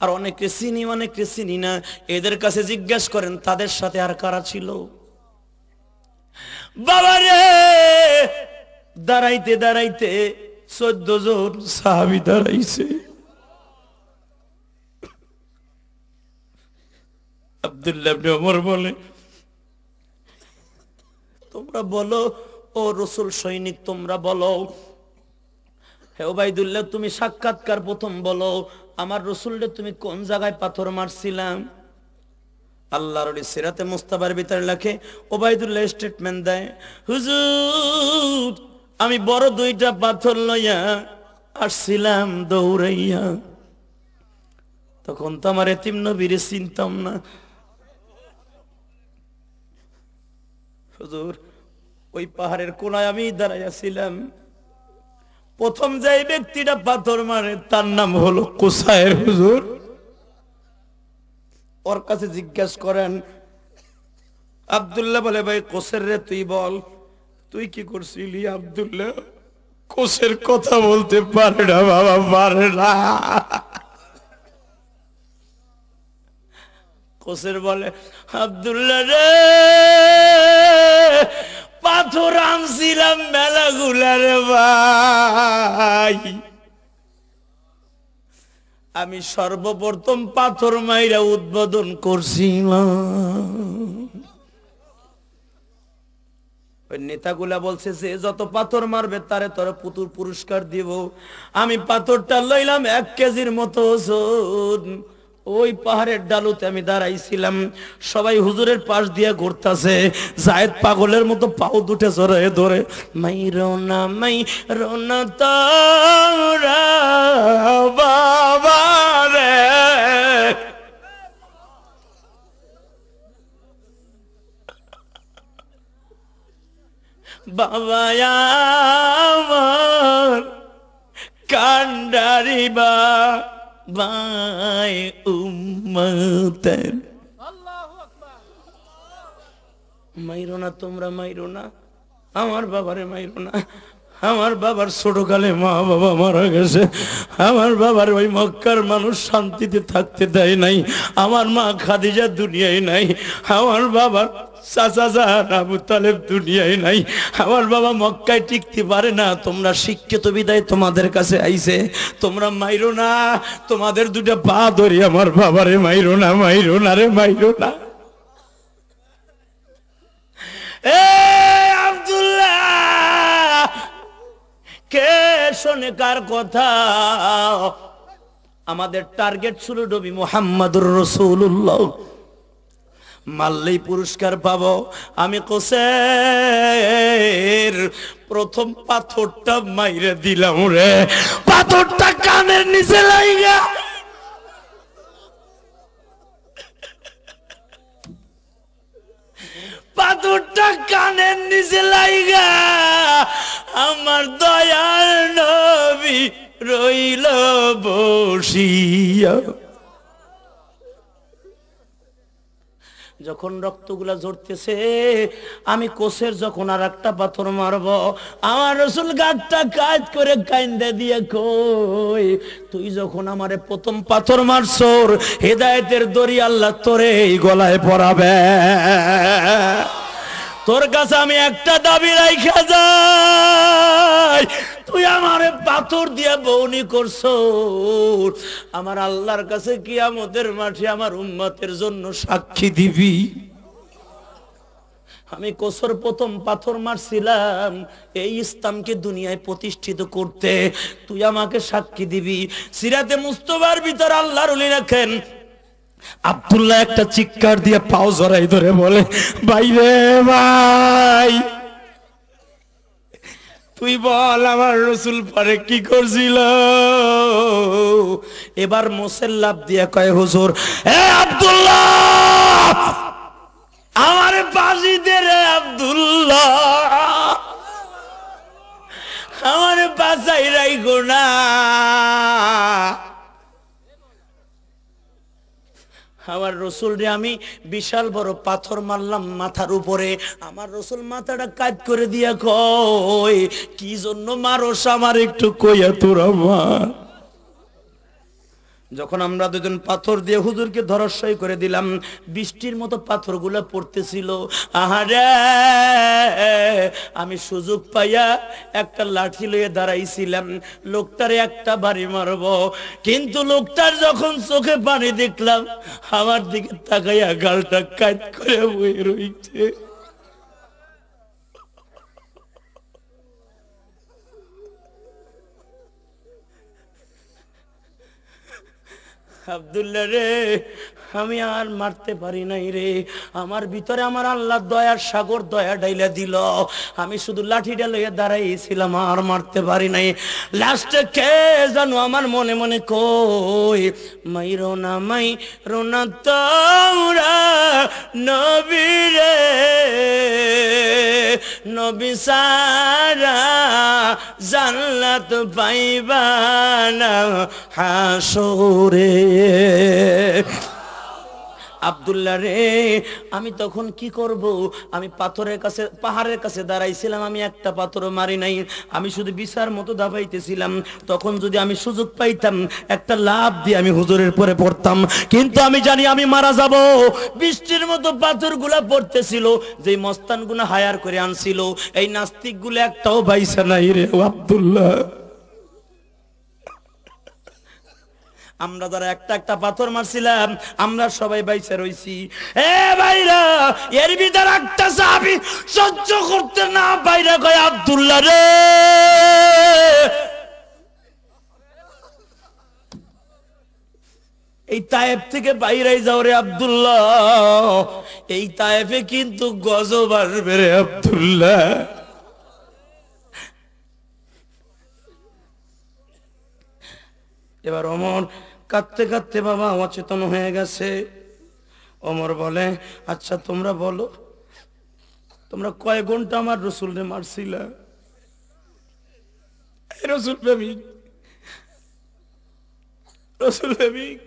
[SPEAKER 1] আর অনেকে চিনি অনেকে চিনি না, এদের কাছে জিজ্ঞেস করেন তাদের সাথে আর কারা ছিল। বাবারে দাঁড়াইতে দাঁড়াইতে 14 জন সাহাবী দাঁড়াইছে। আব্দুল্লাহ ইবনে ওমর বলে তোমরা বলো, ও রাসূল সৈনিক তোমরা বলো। হে ওবাইদুল্লাহ তুমি সাক্ষাৎকার প্রথম বলো, আমার রাসূলকে তুমি কোন জায়গায় পাথর মারছিলাম? আল্লাহর ওলি সিরাতে মুস্তাফার ভিতরে লেখে ওবাইদুল্লাহ স্টেটমেন্ট দেয়, হুজুর আমি বড় 2টা পাথর লইয়া আসছিলাম দৌড়াইয়া, তখন তো আমার এতিম নবীরে চিনতাম না। হুজুর ওই পাহাড়ের কোনায় আমি দাঁড়াইয়াছিলাম, প্রথম যে ব্যক্তিটা পাথর মারে তার নাম হলো কুসায়ের। হুজুর ওর কাছে জিজ্ঞেস করেন। আব্দুল্লাহ বলে ভাই কোসের রে তুই বল তুই কি করছিলি? আব্দুল্লাহ কোসের কথা বলতে পারে না বাবা, পারে না। কোসের বলে আব্দুল্লাহ রে পাথর আনছিলাম মেলাগুলা রে ভাই, আমি সর্বপ্রথম পাথর মাইরা উদ্বোধন করছিলাম। ওই নেতাগুলা বলছে যে যত পাথর মারবে তারে তোর পুরস্কার দিব। আমি পাথরটা লইলাম 1 কেজির মতো ওজন। ওই পাহাড়ের ডালুতে আমি দাঁড়াইছিলাম, সবাই হুজুরের পাশ দিয়ে ঘুরতাছে, জায়েদ পাগলের মতো পাও দুটে জড়ায়ে ধরে মাইরোনা মাইরোনা তোরা বাবা রে, বাবা আমার কান্ডারিবা বাই উম্মতের। মাইরো না তোমরা, মাইরো না আমার বাবারে, মাইরো না। আমার বাবার ছোটকালে মা বাবা মারা গেছে, আমার বাবার ওই মক্কার মানুষ শান্তিতে থাকতে দেয় নাই, আমার মা খাদিজা দুনিয়ায় নাই, আমার বাবার চাচা জান আবু তালেব দুনিয়ায় নাই, আমার বাবা মক্কায় টিকতে পারে না। তোমরা শিক্ষিত বিদায় তোমাদের কাছে আইছে, তোমরা মাইরো না, তোমাদের 2টা পা ধরি আমার বাবারে মাইরো না, মাইরো না রে, মাইরো না। এ আব্দুল্লাহ কে শোনে কার কথা? আমাদের টার্গেট ছিল নবী মুহাম্মদুর রাসূলুল্লাহ, মারলেই পুরস্কার পাবো। আমি কোসের প্রথম পাথরটা মাইরে দিলাম রে, পাথরটা কানের নিচে লাইগা পাথরটা কানের নিচে লাইগা আমার দয়ার নবী রইল বসিয়া। যখন রক্তগুলা ঝরতেছে আমি কোসের যখন আর একটা পাথর মারব, আমার রাসূল গাঁটটা কাজ করে কাইন্দা দিয়ে কই তুই যখন আমারে প্রথম পাথর মারছর হেদায়েতের দড়ি আল্লাহ তোরে এই গলায় পরাবে। তোর কাছে আমি একটা দাবি রাইখা যাই, তুই আমারে পাথর দিয়ে বউনি করছো, আমার আল্লাহর কাছে কিয়ামতের মাঠে আমার উম্মতের জন্য সাক্ষী দিবি। আমি কোসর প্রথম পাথর মারছিলাম এই ইসলামকে দুনিয়ায় প্রতিষ্ঠিত করতে, তুই আমাকে সাক্ষী দিবি। সিরাতে মুস্তাফার ভিতর আল্লাহর ওলি রাখেন আব্দুল্লাহ একটা চিৎকার দিয়ে পাও জড়াই ধরে বলে ভাই রে ভাই তুই বল আমার রাসূল পরে কি করছিল? এবার মোসেল্লাপ দিয়ে কয় হুজুর এ আব্দুল্লাহ আমারে বাজি দে রে আব্দুল্লাহ। আমার বাঁচাই রাইখো না। আমার রসুল রে আমি বিশাল বড় পাথর মারলাম মাথার উপরে। আমার রসুল মাথাটা কাট করে দিয়া কয়, কি জন্য মারোস আমার একটু কইয়া তোরা মার। যখন আমরা দুজন পাথর দিয়ে হুজুরকে ধরাশয় করে দিলাম, বৃষ্টির মতো পাথরগুলো পড়তেছিল। আহারে, আমি সুযোগ পাইয়া একটা লাঠি লইয়ে দাঁড়াইছিলাম, লোকটারে একটা বাড়ি মারব, কিন্তু লোকটার যখন চোখে পানি দেখলাম, আমার দিকে তাকাইয়া গালটা কাট করে বয়ে রইছে। আব্দুল্লাহ রে, আমি আর মারতে পারি নাই রে। আমার ভিতরে আমার আল্লাহ দয়ার সাগর দয়া ডাইলা দিল। আমি শুধু লাঠিটা লইয়া দাঁড়াইছিলাম, আর মারতে পারি নাই। লাস্টে কে জানো আমার মনে মনে কই, মাইরো না তোমরা নবী রে, নবী সারা জান্নাত পাইবা না হাসরে। আব্দুল্লাহ রে, আমি তখন কি করব? আমি পাথরের কাছে, পাহাড়ের কাছে দাঁড়াইছিলাম, আমি একটা পাথরও মারি নাই, আমি শুধু বিছার মতো দাবাইতেছিলাম। তখন যদি আমি সুযোগ পাইতাম, একটা লাফ দিয়ে আমি হুজুরের পরে পড়তাম, কিন্তু আমি জানি আমি মারা যাব। বৃষ্টির মতো পাথরগুলা পড়তেছিল, যেই মস্তানগুলো হায়ার করে আনছিল, এই নাস্তিকগুলো একটাও বাইসা নাই রে আব্দুল্লাহ। আমরা যারা একটা একটা পাথর মারছিলাম, আমরা সবাই বাইসা রইছি। এ ভাইরা, এর ভিতর একটা সাহাবী সহ্য করতে না বাইরে কয়, আব্দুল্লাহ রে, এই তায়েফ থেকে বাইরে যাও রে আব্দুল্লাহ, এই তায়েফে কিন্তু গজব আসবে রে আব্দুল্লাহ। এবার ওমর কাঁদতে কাঁদতে বাবা অচেতন হয়ে গেছে। ওমর বলে, আচ্ছা তোমরা বলো, তোমরা কয় ঘন্টা আমার রসুলরে মারছিলা? রসুল প্রেমিক, রসুল প্রেমিক।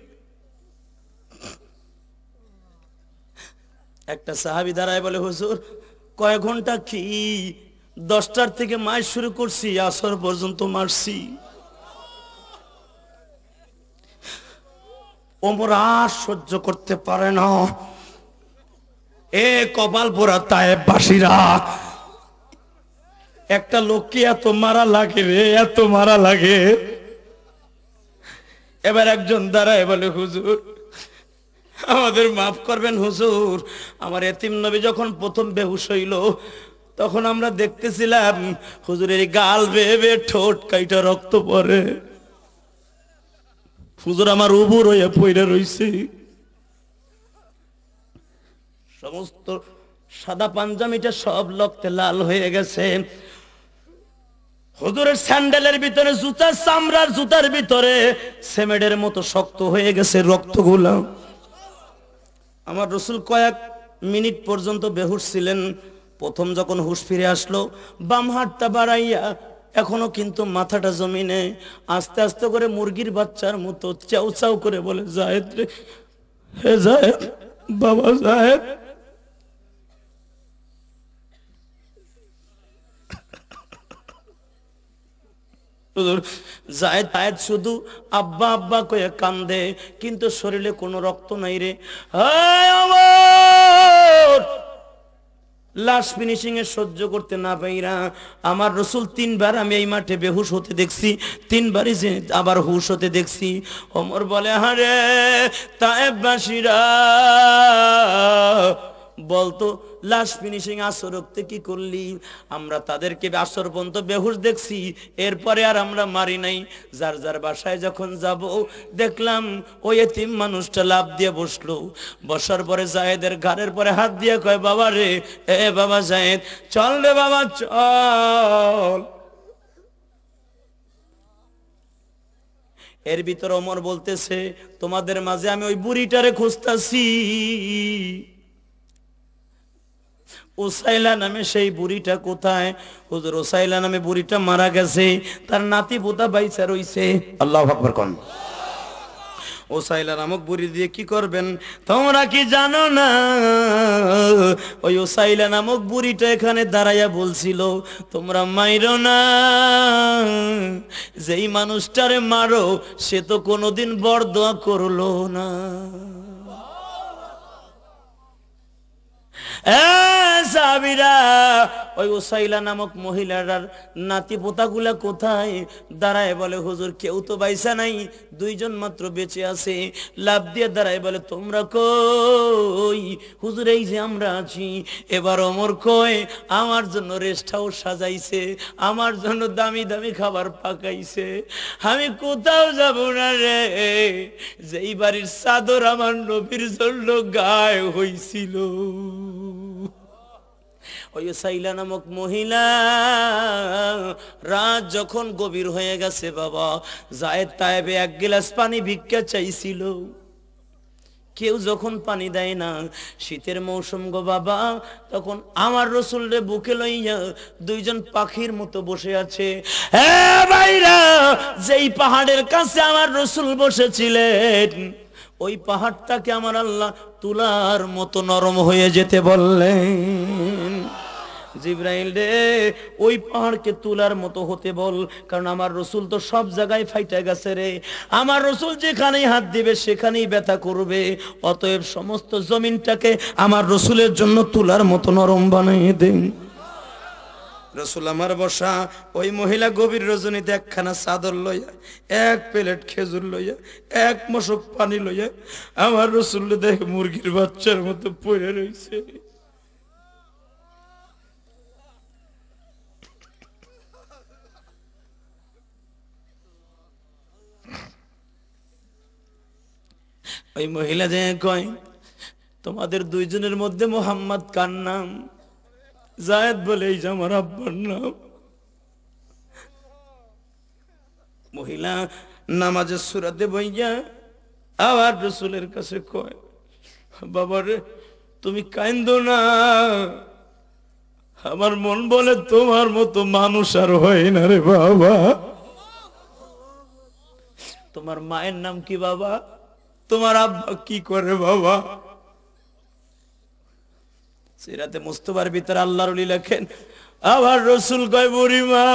[SPEAKER 1] একটা সাহাবী দাঁড়ায় বলে, হুজুর কয় ঘন্টা কি? 10টার থেকে মার শুরু করছি, আসর পর্যন্ত মারছি। ওমর আর সহ্য করতে পারে না। এ কপাল পোড়া তায়েফবাসীরা, একটা লোককে এত মারা লাগে রে, এত মারা লাগে। এবার একজন দাঁড়ায় বলে, হুজুর আমাদের মাফ করবেন হুজুর, আমার এতিম নবী যখন প্রথম বেহুশ হইল, তখন আমরা দেখতেছিলাম হুজুরের গাল বেয়ে বেয়ে ঠোঁট কাইটা রক্ত পড়ে। হুজুর আমার উবুর হয়ে পইরা রইছে, সমস্ত সাদা পাঞ্জামিটা সব রক্তে লাল হয়ে গেছে। হুজুরের স্যান্ডেলের ভিতরে, জুতার চামড়ার জুতার ভিতরে সেমেডের মতো শক্ত হয়ে গেছে রক্তগুলো। আমার রসুল কয়েক মিনিট পর্যন্ত বেহুশ ছিলেন। প্রথম যখন হুশ ফিরে আসলো, বাম হাতটা বাড়াইয়া, এখনো কিন্তু মাথাটা জমিনে, আস্তে আস্তে করে মুরগির বাচ্চার মতো চাউ চাউ করে বলে, জায়েদ রে, হে জায়েদ, বাবা জায়েদ। জায়েদ শুধু আব্বা আব্বা কয়ে কান্দে, কিন্তু শরীরে কোনো রক্ত নাই রে। লাশ ফিনিশিং এ সহ্য করতে না পাইরা আমার রসুল 3বার আমি এই মাঠে বেহুশ হতে দেখছি, 3বারই আবার হুশ হতে দেখছি। ওমর বলে, হারে তায়েফবাসীরা, বলতো লাশ ফিনিশিং আসর রক্তে কি করলি? আমরা তাদেরকে আসর পর্যন্ত বেহুশ দেখছি, এরপরে আর আমরা মারি নাই। যার যার বাসায় যখন যাব, দেখলাম ওই এতিম মানুষটা লাফ দিয়ে বসলো। বসার পরে জায়েদের ঘাড়ের পরে হাত দিয়ে কয়, বাবা রে, এ বাবা জায়েদ, চল রে বাবা চল। এর ভিতর ওমর বলতেছে, তোমাদের মাঝে আমি ওই বুড়িটারে খুঁজতাছি, ওসাইলা নামে সেই বুড়িটা কোথায়? হুজুর ওসাইলা নামে বুড়িটা মারা গেছে, তার নাতি পোতা বাইচা রইছে। আল্লাহু আকবার কোন। ওসাইলা নামক বুড়ি দিয়ে কি করবেন তোমরা কি জানো না? ওই ওসাইলা নামক বুড়িটা এখানে দাঁড়াইয়া বলছিল, তোমরা মাইরো না, যেই মানুষটারে মারো সে তো কোনোদিন বরদোয়া করলো না। সাহাবীরা, ওই ওসাইলা নামক মহিলার নাতি পোতাগুলা কোথায়? দাঁড়ায় বলে, হুজুর কেউ তো বাইসা নাই, দুইজন মাত্র বেঁচে আছে। লাভ দিয়ে দাঁড়ায় বলে, তোমরা কই? হুজুর এই যে আমরা আছি। এবার ওমর কয়, আমার জন্য রেস্ট হাউস সাজাইছে, আমার জন্য দামি দামি খাবার পাকাইছে, আমি কোথাও যাব না রে। যেই বাড়ির চাদর আমার নবীর জন্য গায়ে হইছিল। ওই সাইলা নামক মহিলা রাত যখন গভীর হয়ে গেছে বাবা, যায়েদ তায়েবে এক গ্লাস পানি ভিক্ষা চাইছিল, কেউ যখন পানি দেয় না, শীতের মৌসুম গো বাবা, তখন আমার রসুল রে বুকে লইয়া দুইজন পাখির মতো বসে আছে। হ্যাঁ ভাইরা, যেই পাহাড়ের কাছে আমার রসুল বসেছিলেন, ওই পাহাড়টাকে আমার আল্লাহ তুলার মতো নরম হয়ে যেতে বললেন। জিবরাইল রে, ওই পাহাড়কে তুলার মতো হতে বল, কারণ আমার রসুল তো সব জায়গায় ফাইটা গেছে রে। আমার রসুল যেখানেই হাত দিবে সেখানেই ব্যথা করবে, অতএব সমস্ত জমিনটাকে আমার রসুলের জন্য তুলার মতো নরম বানিয়ে দেন। রসুল আমার বসা, ওই মহিলা গভীর রজনীতে একখানা চাদর লইয়া, এক প্লেট খেজুর লইয়া, এক মশক পানি লইয়া আমার রসুল দেখে মুরগির বাচ্চার মতো পড়ে রয়েছে। ওই মহিলা যে কয়, তোমাদের দুইজনের মধ্যে মোহাম্মদ কার নাম? যায়েদ বলে, এই যে আমার আব্বার নাম। মহিলা নামাজের সূরাতে বইয়া আবার রাসূলের কাছে কয়, বাবারে তুমি কাঁদো না, আমার মন বলে তোমার মতো মানুষ আর হয় না রে বাবা। তোমার মায়ের নাম কি বাবা? তোমার আব্বা কি করে বাবা? সিরাতে মুস্তাফার ভিতরে আল্লাহর ওলি লেখেন, আবার রসুল কয়, বুড়ি মা,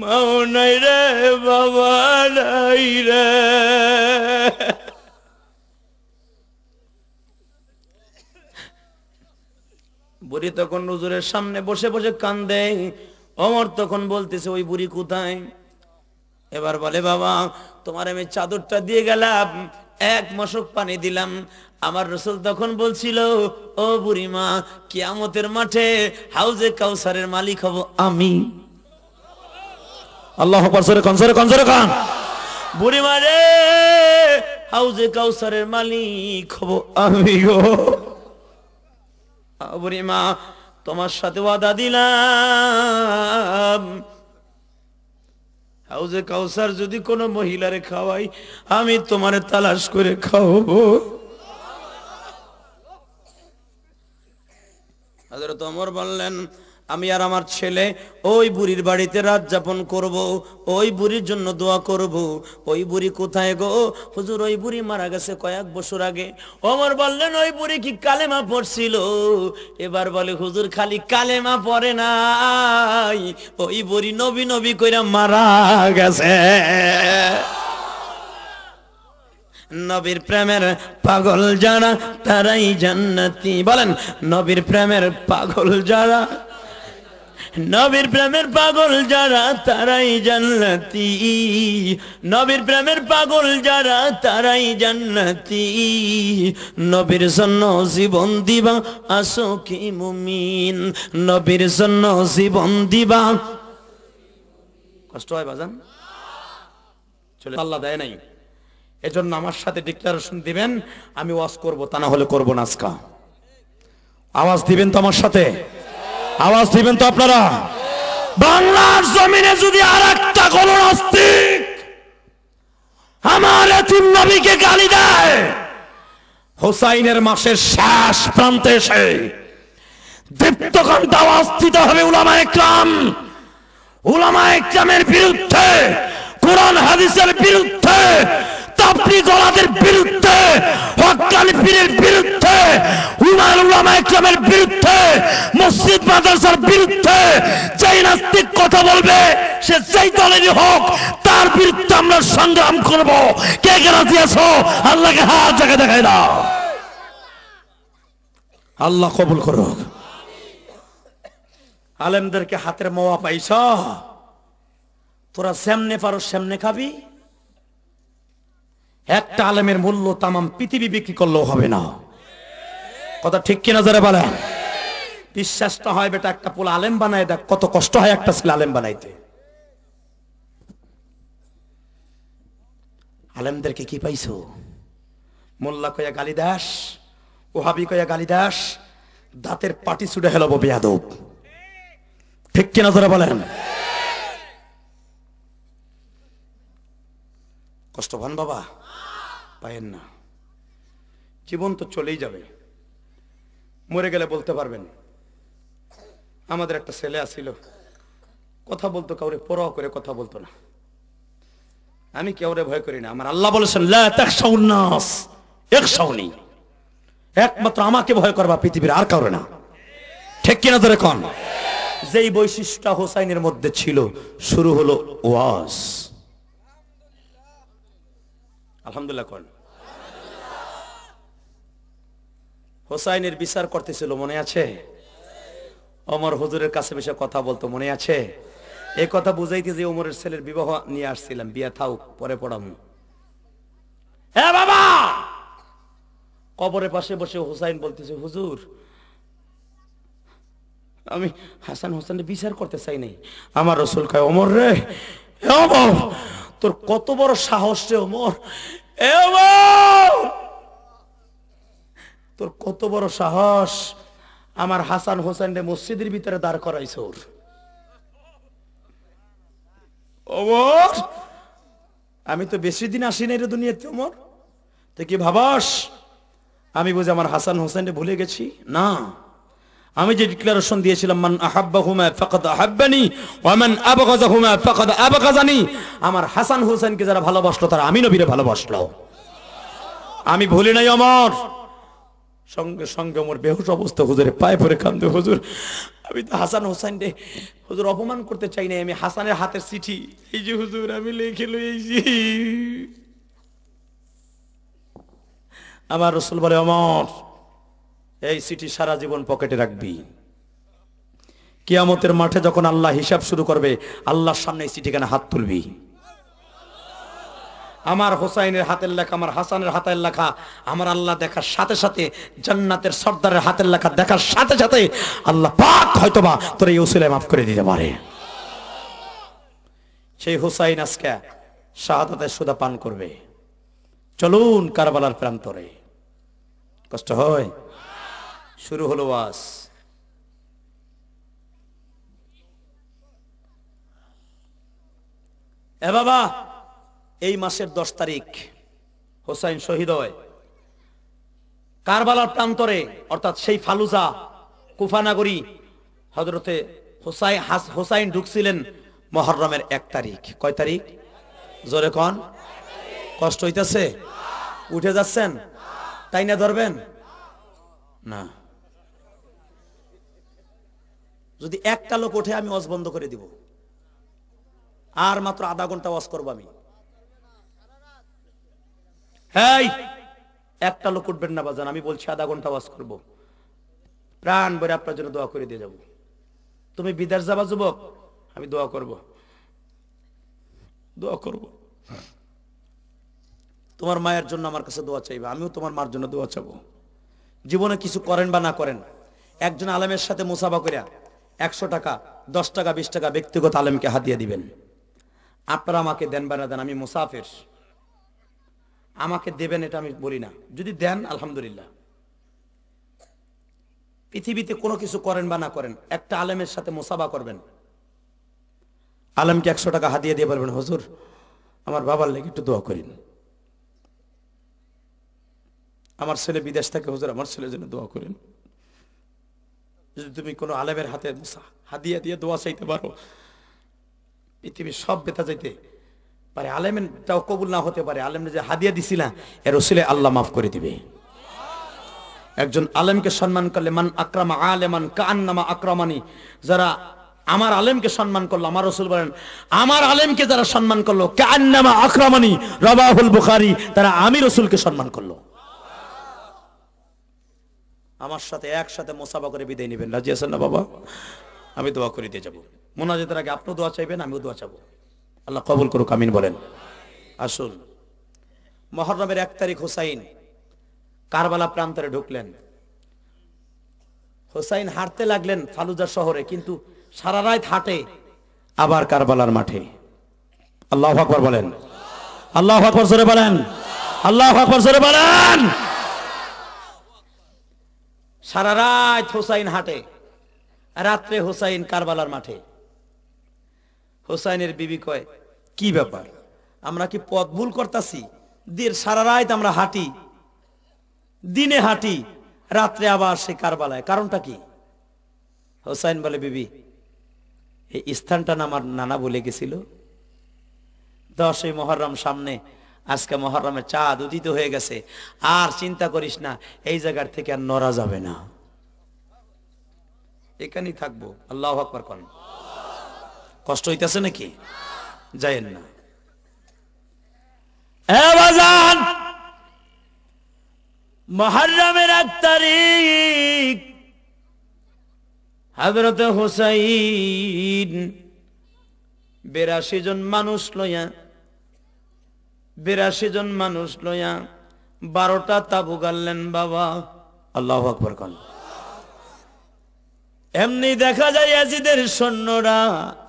[SPEAKER 1] মাও নাই রে বাবা নাই রে। বুড়ি তখন হুজুরের সামনে বসে বসে কান্দে। ওমর তখন বলতেছে, ওই বুড়ি কোথায়? এবার বলে, বাবা তোমার আমি চাদরটা দিয়ে গেলাম, এক মশক পানি দিলাম। আমার রসুল তখন বলছিল, ও বুড়িমা, কিয়ামতের মাঠে হাউজে কাউসারের মালিক হব আমি। আল্লাহু আকবার, সরে কোন, সরে কোন, সরে কোন। বুড়িমা রে, হাউজে কাউসারের মালিক হব আমি গো। বুড়িমা, তোমার সাথে ওয়াদা দিলাম, হাউজে কাউসার যদি কোনো মহিলারে খাওয়াই, আমি তোমারে তালাশ করে খাওয়াবো। হযরত ওমর বললেন, আমি আর আমার ছেলে ওই বুড়ির বাড়িতে রাত যাপন করব, ওই বুড়ির জন্য দোয়া করব। ওই বুড়ি কোথায় গো? হুজুর ওই বুড়ি মারা গেছে কয়েক বছর আগে। ওমর বললেন, ওই বুড়ি কি কালেমা পড়ছিল? এবার বলে, হুজুর খালি কালেমা পড়ে নাই, ওই বুড়ি নবী নবী কইরা মারা গেছে। নবীর প্রেমের পাগল যারা তারাই জান্নাতি। বলেন, নবীর প্রেমের পাগল যারা, নবীর প্রেমের পাগল যারা তারাই জান্নাতি, নবীর প্রেমের পাগল যারা তারাই জান্নাতি। নবীর জন্য জীবন দিবা আসো কি মুমিন, নবীর জন্য জীবন দিবা। কষ্ট হয় বাজান? চলে আল্লাহ দেয় নাই, এজন্য আমার সাথে ডিক্লারেশন দিবেন, আমি ওয়াজ করব, তা না হলে করব না। আজকা আওয়াজ দিবেন তো আমার সাথে, আওয়াজ দিবেন তো আপনারা। বাংলার জমিনে যদি আরেকটা কোন নাস্তিক আমার এতিম নবীকে গালি দেয়, হুসাইনের মাসের শেষ প্রান্তে এসে দীপ্তকণ্ঠ আওয়াজ দিতে হবে উলামায়ে কেরাম, উলামায়ে কেরামের বিরুদ্ধে, কোরআন হাদিসের বিরুদ্ধে, তাবলীগ ওয়ালাদের বিরুদ্ধে, হক্কানি পীরের বিরুদ্ধে, উলামায়ে কেরামের বিরুদ্ধে, মসজিদ মাদ্রাসার বিরুদ্ধে। যেই নাস্তিক কথা বলবে সে যেই দলেরই হোক তার বিরুদ্ধে আমরা সংগ্রাম করব। কে কে রাজি আছো? আল্লাহকে হাত জায়গায় দেখাই দাও। আল্লাহ কবুল করুক। আলেমদেরকে হাতের মোয়া পাইছ, তোরা সেমনে পারো সেমনে খাবি। একটা আলেমের মূল্য তামাম পৃথিবী বিক্রি করলেও হবে না। কথা ঠিক কিনা যারা বলেন? বিশ্বাসটা হয় বেটা, একটা পোলা আলেম বানায় দেখ কত কষ্ট হয় একটা ছেলে আলেম বানাইতে। আলেমদেরকে কি পাইছো? মোল্লা কয়া গালিদাস, ওহাবি কয়া গালিদাস, দাঁতের পাটি ছুটে হেলাবো বেয়াদব। ঠিক কিনা যারা বলেন? কষ্ট পান বাবা? পায়েন না। জীবন তো চলেই যাবে, মরে গেলে বলতে পারবেন। আমাদের একটা ছেলে আছিল, কথা বলতো, কাউরে পরোয়া করে কথা বলতো না। আমি কাউরে ভয় করি না। আমার আল্লাহ বলেছেন লা তাখশাউন নাস ইখশাউনি, একমাত্র আমাকে ভয় করবা, পৃথিবীর আর কাউরে না। ঠিক কিনা ধরে কোন? যেই বৈশিষ্ট্যটা হোসাইনের মধ্যে ছিল, শুরু হলো ওয়াজ। আলহামদুলিল্লাহ কোন? হোসাইনের বিচার করতেছিল, মনে আছে? ওমর হুজুরের কাছে বসে কথা বলতো, মনে আছে? এই কথা বুঝাইতে যে ওমরের ছেলের বিবাহ নিয়ে আসছিলাম, বিয়া থাও পরে পড়ামু। হ্যাঁ বাবা, কবরের পাশে বসে হোসাইন বলতেছে, হুজুর আমি হাসান হোসেনের বিচার করতে চাই নাই। আমার রাসূল কয়, ওমর রে, ওমর তোর কত বড় সাহস রে ওমর, তোর কত বড় সাহস, আমার হাসান হোসেন মসজিদের ভিতরে দাঁড় করাইছ। ওমর আমি তো বেশি দিন আসি নাই রে দুনিয়াতে। ওমর তুই কি ভাবাস আমি বুঝি আমার হাসান হোসেন ভুলে গেছি? না, আমি যে ডিক্লারেশন দিয়েছিলাম, মান আহাব্বাহুমা ফাকাদ আহাব্বানি ওয়া মান আবগাযাহুমা ফাকাদ আবগাযানি, আমার হাসান হোসেনকে যারা ভালোবাসলো তারা আমি নবীরে ভালোবাসলো। আমি ভুলি নাই ওমর। সঙ্গে সঙ্গে ওমর বেহুশ অবস্থা, হুজুরের পায়ে পড়ে কান্দে, হুজুর আমি তো হাসান হোসেন রে হুজুর অপমান করতে চাই না, আমি হাসানের হাতের চিঠি এই যে হুজুর আমি লিখে লইছি। আমার রাসূল বলে, ওমর এই চিঠি সারা জীবন পকেটে রাখবি, কিয়ামতের মাঠে যখন আল্লাহ হিসাব শুরু করবে আল্লাহর সামনে এই চিঠিখানে হাত তুলবি। আমার হোসাইনের হাতের লেখা, আমার হাসানের হাতের লেখা আমার আল্লাহ দেখার সাথে সাথে, জান্নাতের সর্দারের হাতের লেখা দেখার সাথে সাথে আল্লাহ পাক হয়তোবা তোর এই উসিলায় মাফ করে দিতে পারে। সেই হোসাইন আজকে শাহাদাতের সুধা পান করবে। চলুন কারবালার প্রান্তরে। কষ্ট হয়? শুরু হলো ওয়াজ। এ বাবা, এই মাসের 10 তারিখ হোসাইন শহীদ হয় কারবালার প্রান্তরে, অর্থাৎ সেই ফালুজা কুফা নগরী। হযরতে হোসাইন ঢুকছিলেন মুহররমের 1 তারিখ। কয় তারিখ? জোরে কোন? কষ্ট হইতেছে? উঠে যাচ্ছেন? তাই না ধরবেন না। যদি একটা লোক ওঠে আমি ওয়াজ বন্ধ করে দিব, আর মাত্র আধা ঘন্টা ওয়াজ করবো আমি। হেই, একটা লোক উঠবেন না বাজান, আমি বলছি আধা ঘন্টা ওয়াজ করব। প্রাণ ভরে আপনার জন্য দোয়া করে দিয়ে যাব। তুমি বিদেশ যাবা যুবক, আমি দোয়া করব, দোয়া করব। তোমার মায়ের জন্য আমার কাছে দোয়া চাইবে, আমিও তোমার মার জন্য দোয়া চাবো। জীবনে কিছু করেন বা না করেন, একজন আলেমের সাথে মুসাফা করিয়া 100 টাকা, 10 টাকা, 20 টাকা ব্যক্তিগত আলেমকে হাদিয়া দিবেন। আপনারা আমাকে দেন বা না দেন, আমি মুসাফির, আমাকে দেবেন এটা আমি বলি না। যদি দেন আলহামদুলিল্লাহ। পৃথিবীতে কোনো কিছু করেন বা না করেন, একটা আলেমের সাথে মুসাফা করবেন, আলেমকে 100 টাকা হাদিয়া দিয়ে বলবেন, হুজুর আমার বাবার লেগে একটু দোয়া করেন, আমার ছেলে বিদেশ থেকে, হুজুর আমার ছেলের জন্য দোয়া করেন। যদি তুমি কোনো আলেমের হাতে হাদিয়া দিয়ে দোয়া চাইতে পারো, পৃথিবীর সব বেতা যাইতে পারে, আলেমেরটাও কবুল না হতে পারে, আলেম যে হাদিয়া দিছি না এর ওসিলে আল্লাহ মাফ করে দিবে। একজন আলেমকে সম্মান করলে, মান আকরামা আলেমান কান্নামা আকরামানি, যারা আমার আলেমকে সম্মান করলো, আমার রাসূল বলেন আমার আলেমকে যারা সম্মান করলো কান্নামা আকরামানি, রাওয়াহুল বুখারী, তারা আমি রাসূলকে সম্মান করলো। আমার সাথে একসাথে মুসাফা করে বিদায় নেবেন, রাজি আছেন না বাবা? আমি দোয়া করে দিয়ে যাবো। মুনাজাতের আগে আপনিও দোয়া চাইবেন, আমিও দোয়া চাবো, আল্লাহ কবুল করুক, আমিন বলেন। আসুন, মুহররমের 1 তারিখ হুসাইন কারবালা প্রান্তরে ঢুকলেন। হুসাইন হাঁটতে লাগলেন ফালুজা শহরে, কিন্তু সারা রাত হাঁটে আবার কারবালার মাঠে। আল্লাহু আকবার বলেন, আল্লাহু আকবার জোরে বলেন, আল্লাহু আকবার জোরে বলেন। সারা রাত হুসাইন হাঁটে, রাত্রে হুসাইন কারবালার মাঠে। হুসাইনের বিবি কয়, কি ব্যাপার, আমরা কি পথ ভুল করতেছি? সারা রাত আমরা হাঁটি, দিনে হাঁটি, রাত্রে আবার সে কারবালায়, কারণটা কি? হুসাইন বলে, বিবি এই স্থানটা না আমার নানা বলে গেছিল, 10ই মুহররম সামনে, আজকে মুহররমের চাঁদ উদিত হয়ে গেছে, আর চিন্তা করিস না, এই জায়গার থেকে আর নড়া যাবে না, এখানেই থাকবো। আল্লাহু আকবার করেন। কষ্ট হইতেছে নাকি? যায়েন না। বাজান, মুহররমের 1 তারিখ হযরত হুসাইন 82 জন মানুষ লইয়া 12টা তাবু গাড়লেন বাবা। আল্লাহু আকবার করেন। এমনি দেখা যায় ইয়াজিদের সৈন্যরা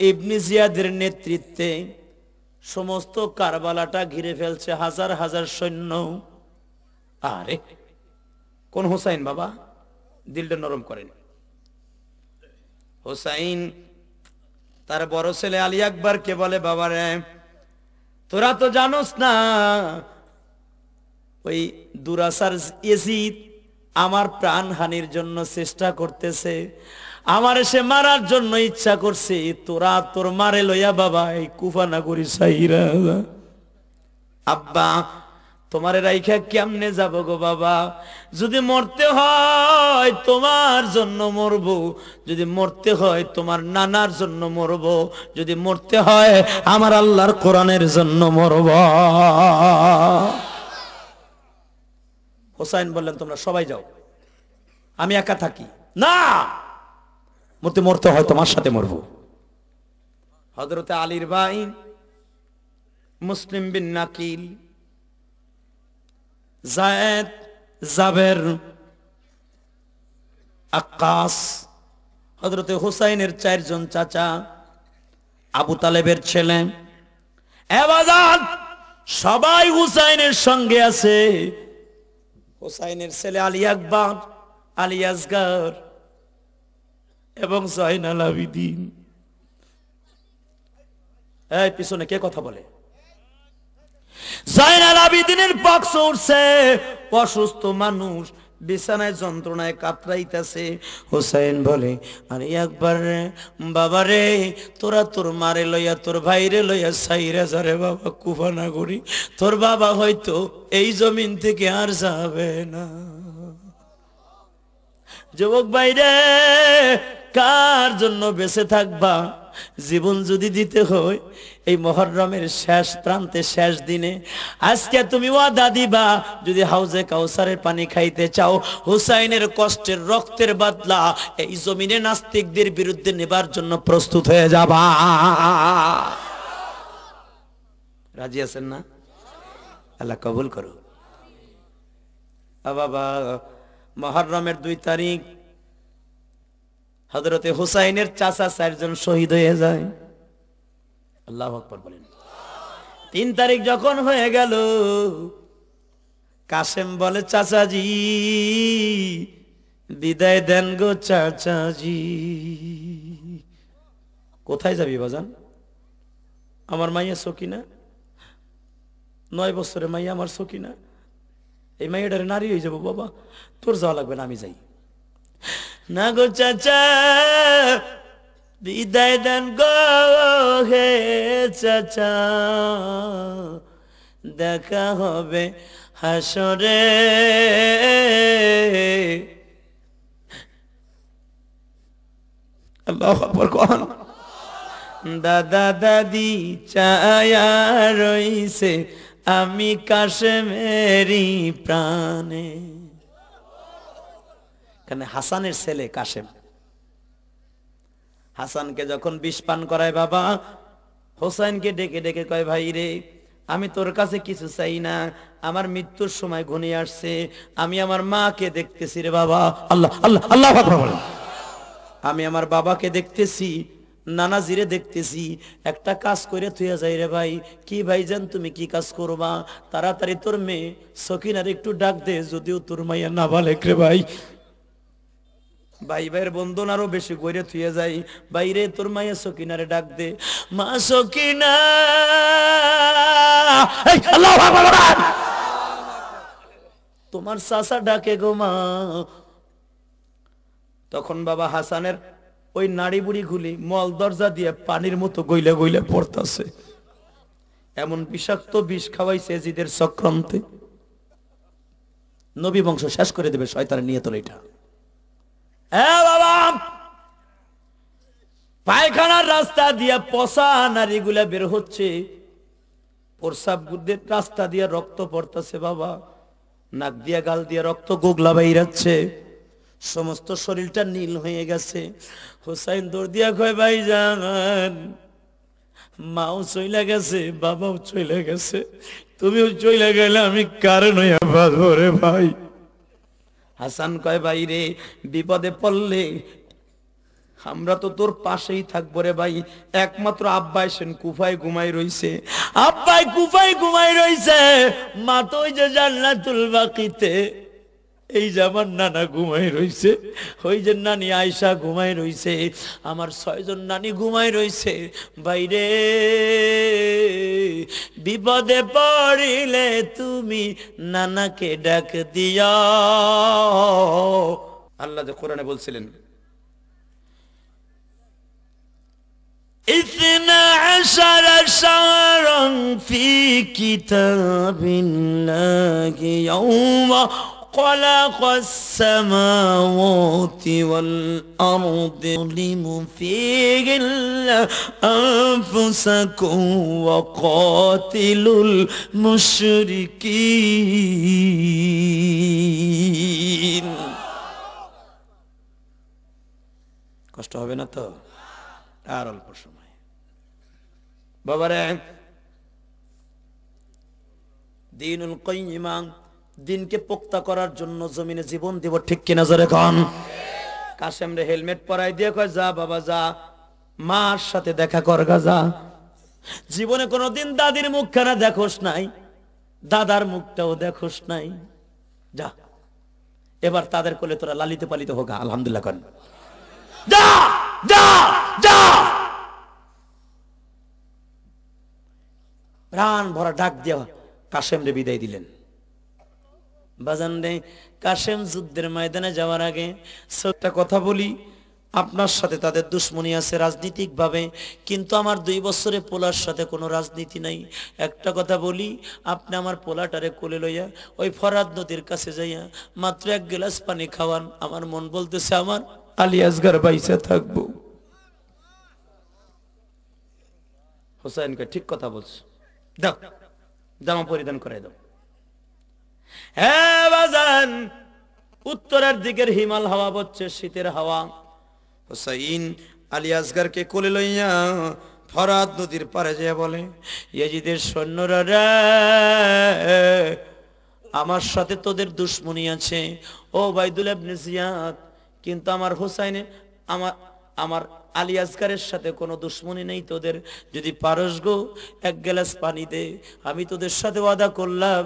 [SPEAKER 1] ইবনে জিয়াদের নেতৃত্বে সমস্ত কারবালাটা ঘিরে ফেলছে, হাজার হাজার সৈন্য। আরে কোন হুসাইন বাবা, দিলটা নরম করেন। হুসাইন তার বড় ছেলে আলী আকবরকে বলে, বাবা রে, তোরা তো জানোস না ওই দুরাসার ইয়াজিদ আমার প্রাণহানির জন্য চেষ্টা করতেছে, আমার সে মারার জন্য ইচ্ছা করছে, তোরা তোর মারে লইয়া বাবা এই কুফা নগরী সাইরা। আব্বা তোমারে রাইখা কেমনে যাব গো বাবা, যদি মরতে হয় তোমার জন্য মরবো, যদি মরতে হয় তোমার নানার জন্য মরবো, যদি মরতে হয় আমার আল্লাহর কোরআনের জন্য মরব। হুসাইন বললেন, তোমরা সবাই যাও, আমি একা থাকি না, মরতে হয় তোমার সাথে মরবো। হযরতে আলীর ভাই মুসলিম বিন নাকিল, যায়েদ, জাবের, আক্কাস, হযরতে হুসাইনের 4 জন চাচা, আবু তালেবের ছেলে, এবাজান সবাই হুসাইনের সঙ্গে আছে। হুসাইনের ছেলে আলী আকবর, আলী আসগর এবং জয়নাল আবিদিন। এই পিছনে কে কথা বলে? জয়নাল আবিদিনের পক্ষ উঠছে, অসুস্থ মানুষ বিছানায় যন্ত্রণায় কাতরাইতেছে। হুসাইন বলে, আরে একবার রে বাবা রে, তোরা তোর মারে লইয়া তোর ভাইরে লইয়া সাইরা যারে বাবা কুফা নগরী, তোর বাবা হয়তো এই জমিন থেকে আর যাবে না। যুবক ভাইরে, কার জন্য বেঁচে থাকবা? জীবন যদি দিতে হয় এই মুহররমের শেষ প্রান্তে, শেষ দিনে, আজকে তুমি ওয়াদা দিবা, যদি হাউজে কাউসারের পানি খাইতে চাও, হুসাইনের কষ্টের রক্তের বদলা এই জমিনে নাস্তিকদের বিরুদ্ধে নেবার জন্য প্রস্তুত হয়ে যাবা। রাজি আছেন না? আল্লাহ কবুল করো। বাবা, মুহররমের 2 তারিখ হযরতে হুসাইনের চাচা 4 জন শহীদ হয়ে যায়। আল্লাহু আকবার বলেন। 3 তারিখ যখন হয়ে গেল, কাসেম বলে, চাচাজি বিদায় দেন গো চাচাজি। কোথায় যাবি বাজান? আমার মাইয়া সকিনা, 9 বছরের মাইয়া আমার সকিনা, এই মেয়েটারে নারী হয়ে যাবো বাবা, তোর যাওয়া লাগবে না, আমি যাই। না গো চাচা, বিদায় দেন গো হে চাচা, দেখা হবে হাসরে। আল্লাহু আকবার কোন। দাদা দাদি চায়া রইছে আমি কাশেমেরি প্রাণে। কেন? হাসানের ছেলে কাশেম। হাসানকে যখন বিষ পান করায় বাবা, হোসেনকে ডেকে ডেকে কয়, ভাই রে, আমি তোর কাছে কিছু চাই না, আমার মৃত্যুর সময় ঘনিয়ে আসছে, আমি আমার মাকে দেখতেছি রে বাবা। আল্লাহ আল্লাহ আল্লাহ আকবার বলেন। আমি আমার বাবাকে দেখতেছি, নানাজিরে দেখতেছি, একটা কাজ করে থুয়া যাই রে ভাই। কি ভাইজান তুমি কি কাজ করবা? তাড়াতাড়ি তোর মেয়ে সকিনার একটু ডাক দে, যদিও তোর মাইয়া নাবালেক রে ভাই। ভাই ভাইয়ের বন্ধন আরো বেশি করে থুয়ে যাই, বাইরে তোর মাইয়া সকিনারে ডাক দে। মা সকিনা, তোমার চাচা ডাকে গো মা। তখন বাবা হাসানের ওই নাড়ি বুড়ি গুলি মল দরজা দিয়ে পানির মতো গইলে গইলে পড়তাছে। এমন বিষাক্ত বিষ খাওয়াইছে জিদের চক্রান্তে, নবী বংশ শেষ করে দেবে শয়তানের নিয়ত এটা। বাবা, পায়খানার রাস্তা দিয়ে পচা নারীগুলা বের হচ্ছে, প্রসাব গুদের রাস্তা দিয়ে রক্ত পড়তেছে বাবা, নাক দিয়া গাল দিয়ে রক্ত গোগলা বাইরাচ্ছে, সমস্ত শরীরটা নীল হয়ে গেছে। হোসাইন দৌড় দিয়া কয়, ভাই জান, মাও চইলা গেছে, বাবাও চইলা গেছে, তুমিও চইলা গেলে আমি কারণ হইয়া বাঁধবো রে ভাই। হাসান কয়, ভাই রে, বিপদে পড়লে আমরা তো তোর পাশেই থাকবো রে ভাই। একমাত্র আব্বা এসেন কুফায় ঘুমাই রইছে, আব্বাই কুফায় ঘুমাই রইছে, মা তো ওই যে জান্নাতুল বাকিতে, এই যে আমার নানা ঘুমাই রইছে, ওই যে নানি আয়সা ঘুমাই রইছে, আমার 6 জন নানি ঘুমাই রইছে। বাইরে বিপদে পড়িলে তুমি নানাকে ডাক দিয়া। আল্লাহ যে কোরআনে বলছিলেন, ইসনা আশারা শাহরান ফি কিতাবিল্লাহি ইয়াওমা خلق السماوات والأرض يظلم فيه أنفسكم وقاتلوا المشركين। কষ্ট হবে না তো? আর অল্প সময় বাবারে। দ্বীনুল কাইয়্যিমা, দিনকে পোক্তা করার জন্য জমিনে জীবন দিব, ঠিক কিনা জোরে কোন। কাশেম রে হেলমেট পরাই দিয়ে কয়, যা বাবা যা, মার সাথে দেখা কর গা যা। জীবনে কোনোদিন দাদির মুখখানা দেখোস নাই, দাদার মুখটাও দেখোস নাই, যা এবার তাদের কোলে তোরা লালিত পালিত হোক। আলহামদুলিল্লাহ কন, যা যা যা। প্রাণ ভরা ডাক দিয়া কাশেম রে বিদায় দিলেন। বাজান রে, কাশেম যুদ্ধের ময়দানে যাওয়ার আগে একটা কথা বলি, আপনার সাথে তাদের দুশ্মনী আছে রাজনীতিক ভাবে, কিন্তু আমার 2 বছরে পোলার সাথে কোনো রাজনীতি নাই। একটা কথা বলি, আপনি আমার পোলাটারে কোলে লইয়া ওই ফরাদ নদীর কাছে যাইয়া মাত্র 1 গ্লাস পানি খাওয়ান, আমার মন বলতেছে আমার আলী আসগর বাইসা থাকবো। হোসেনকে ঠিক কথা বলছো, দাও জামা পরিধান করে দাও। হ্যাঁ বাজান, উত্তরের দিকের হিমাল হাওয়া বচ্ছে, শীতের হাওয়া। হুসাইন আলী আসগরকে কোলে লইয়া ফরাত নদীর পারে যেয়ে বলে, ইয়াজিদের সৈন্যরা রে, আমার সাথে তোদের দুশ্মনী আছে ও বাইদুল ইবনে জিয়াদ, কিন্তু আমার হুসাইনে আমার আলী আসগরের সাথে কোনো দুশ্মনী নেই তোদের। যদি পারস গো 1 গ্লাস পানি দে, আমি তোদের সাথে ওয়াদা করলাম,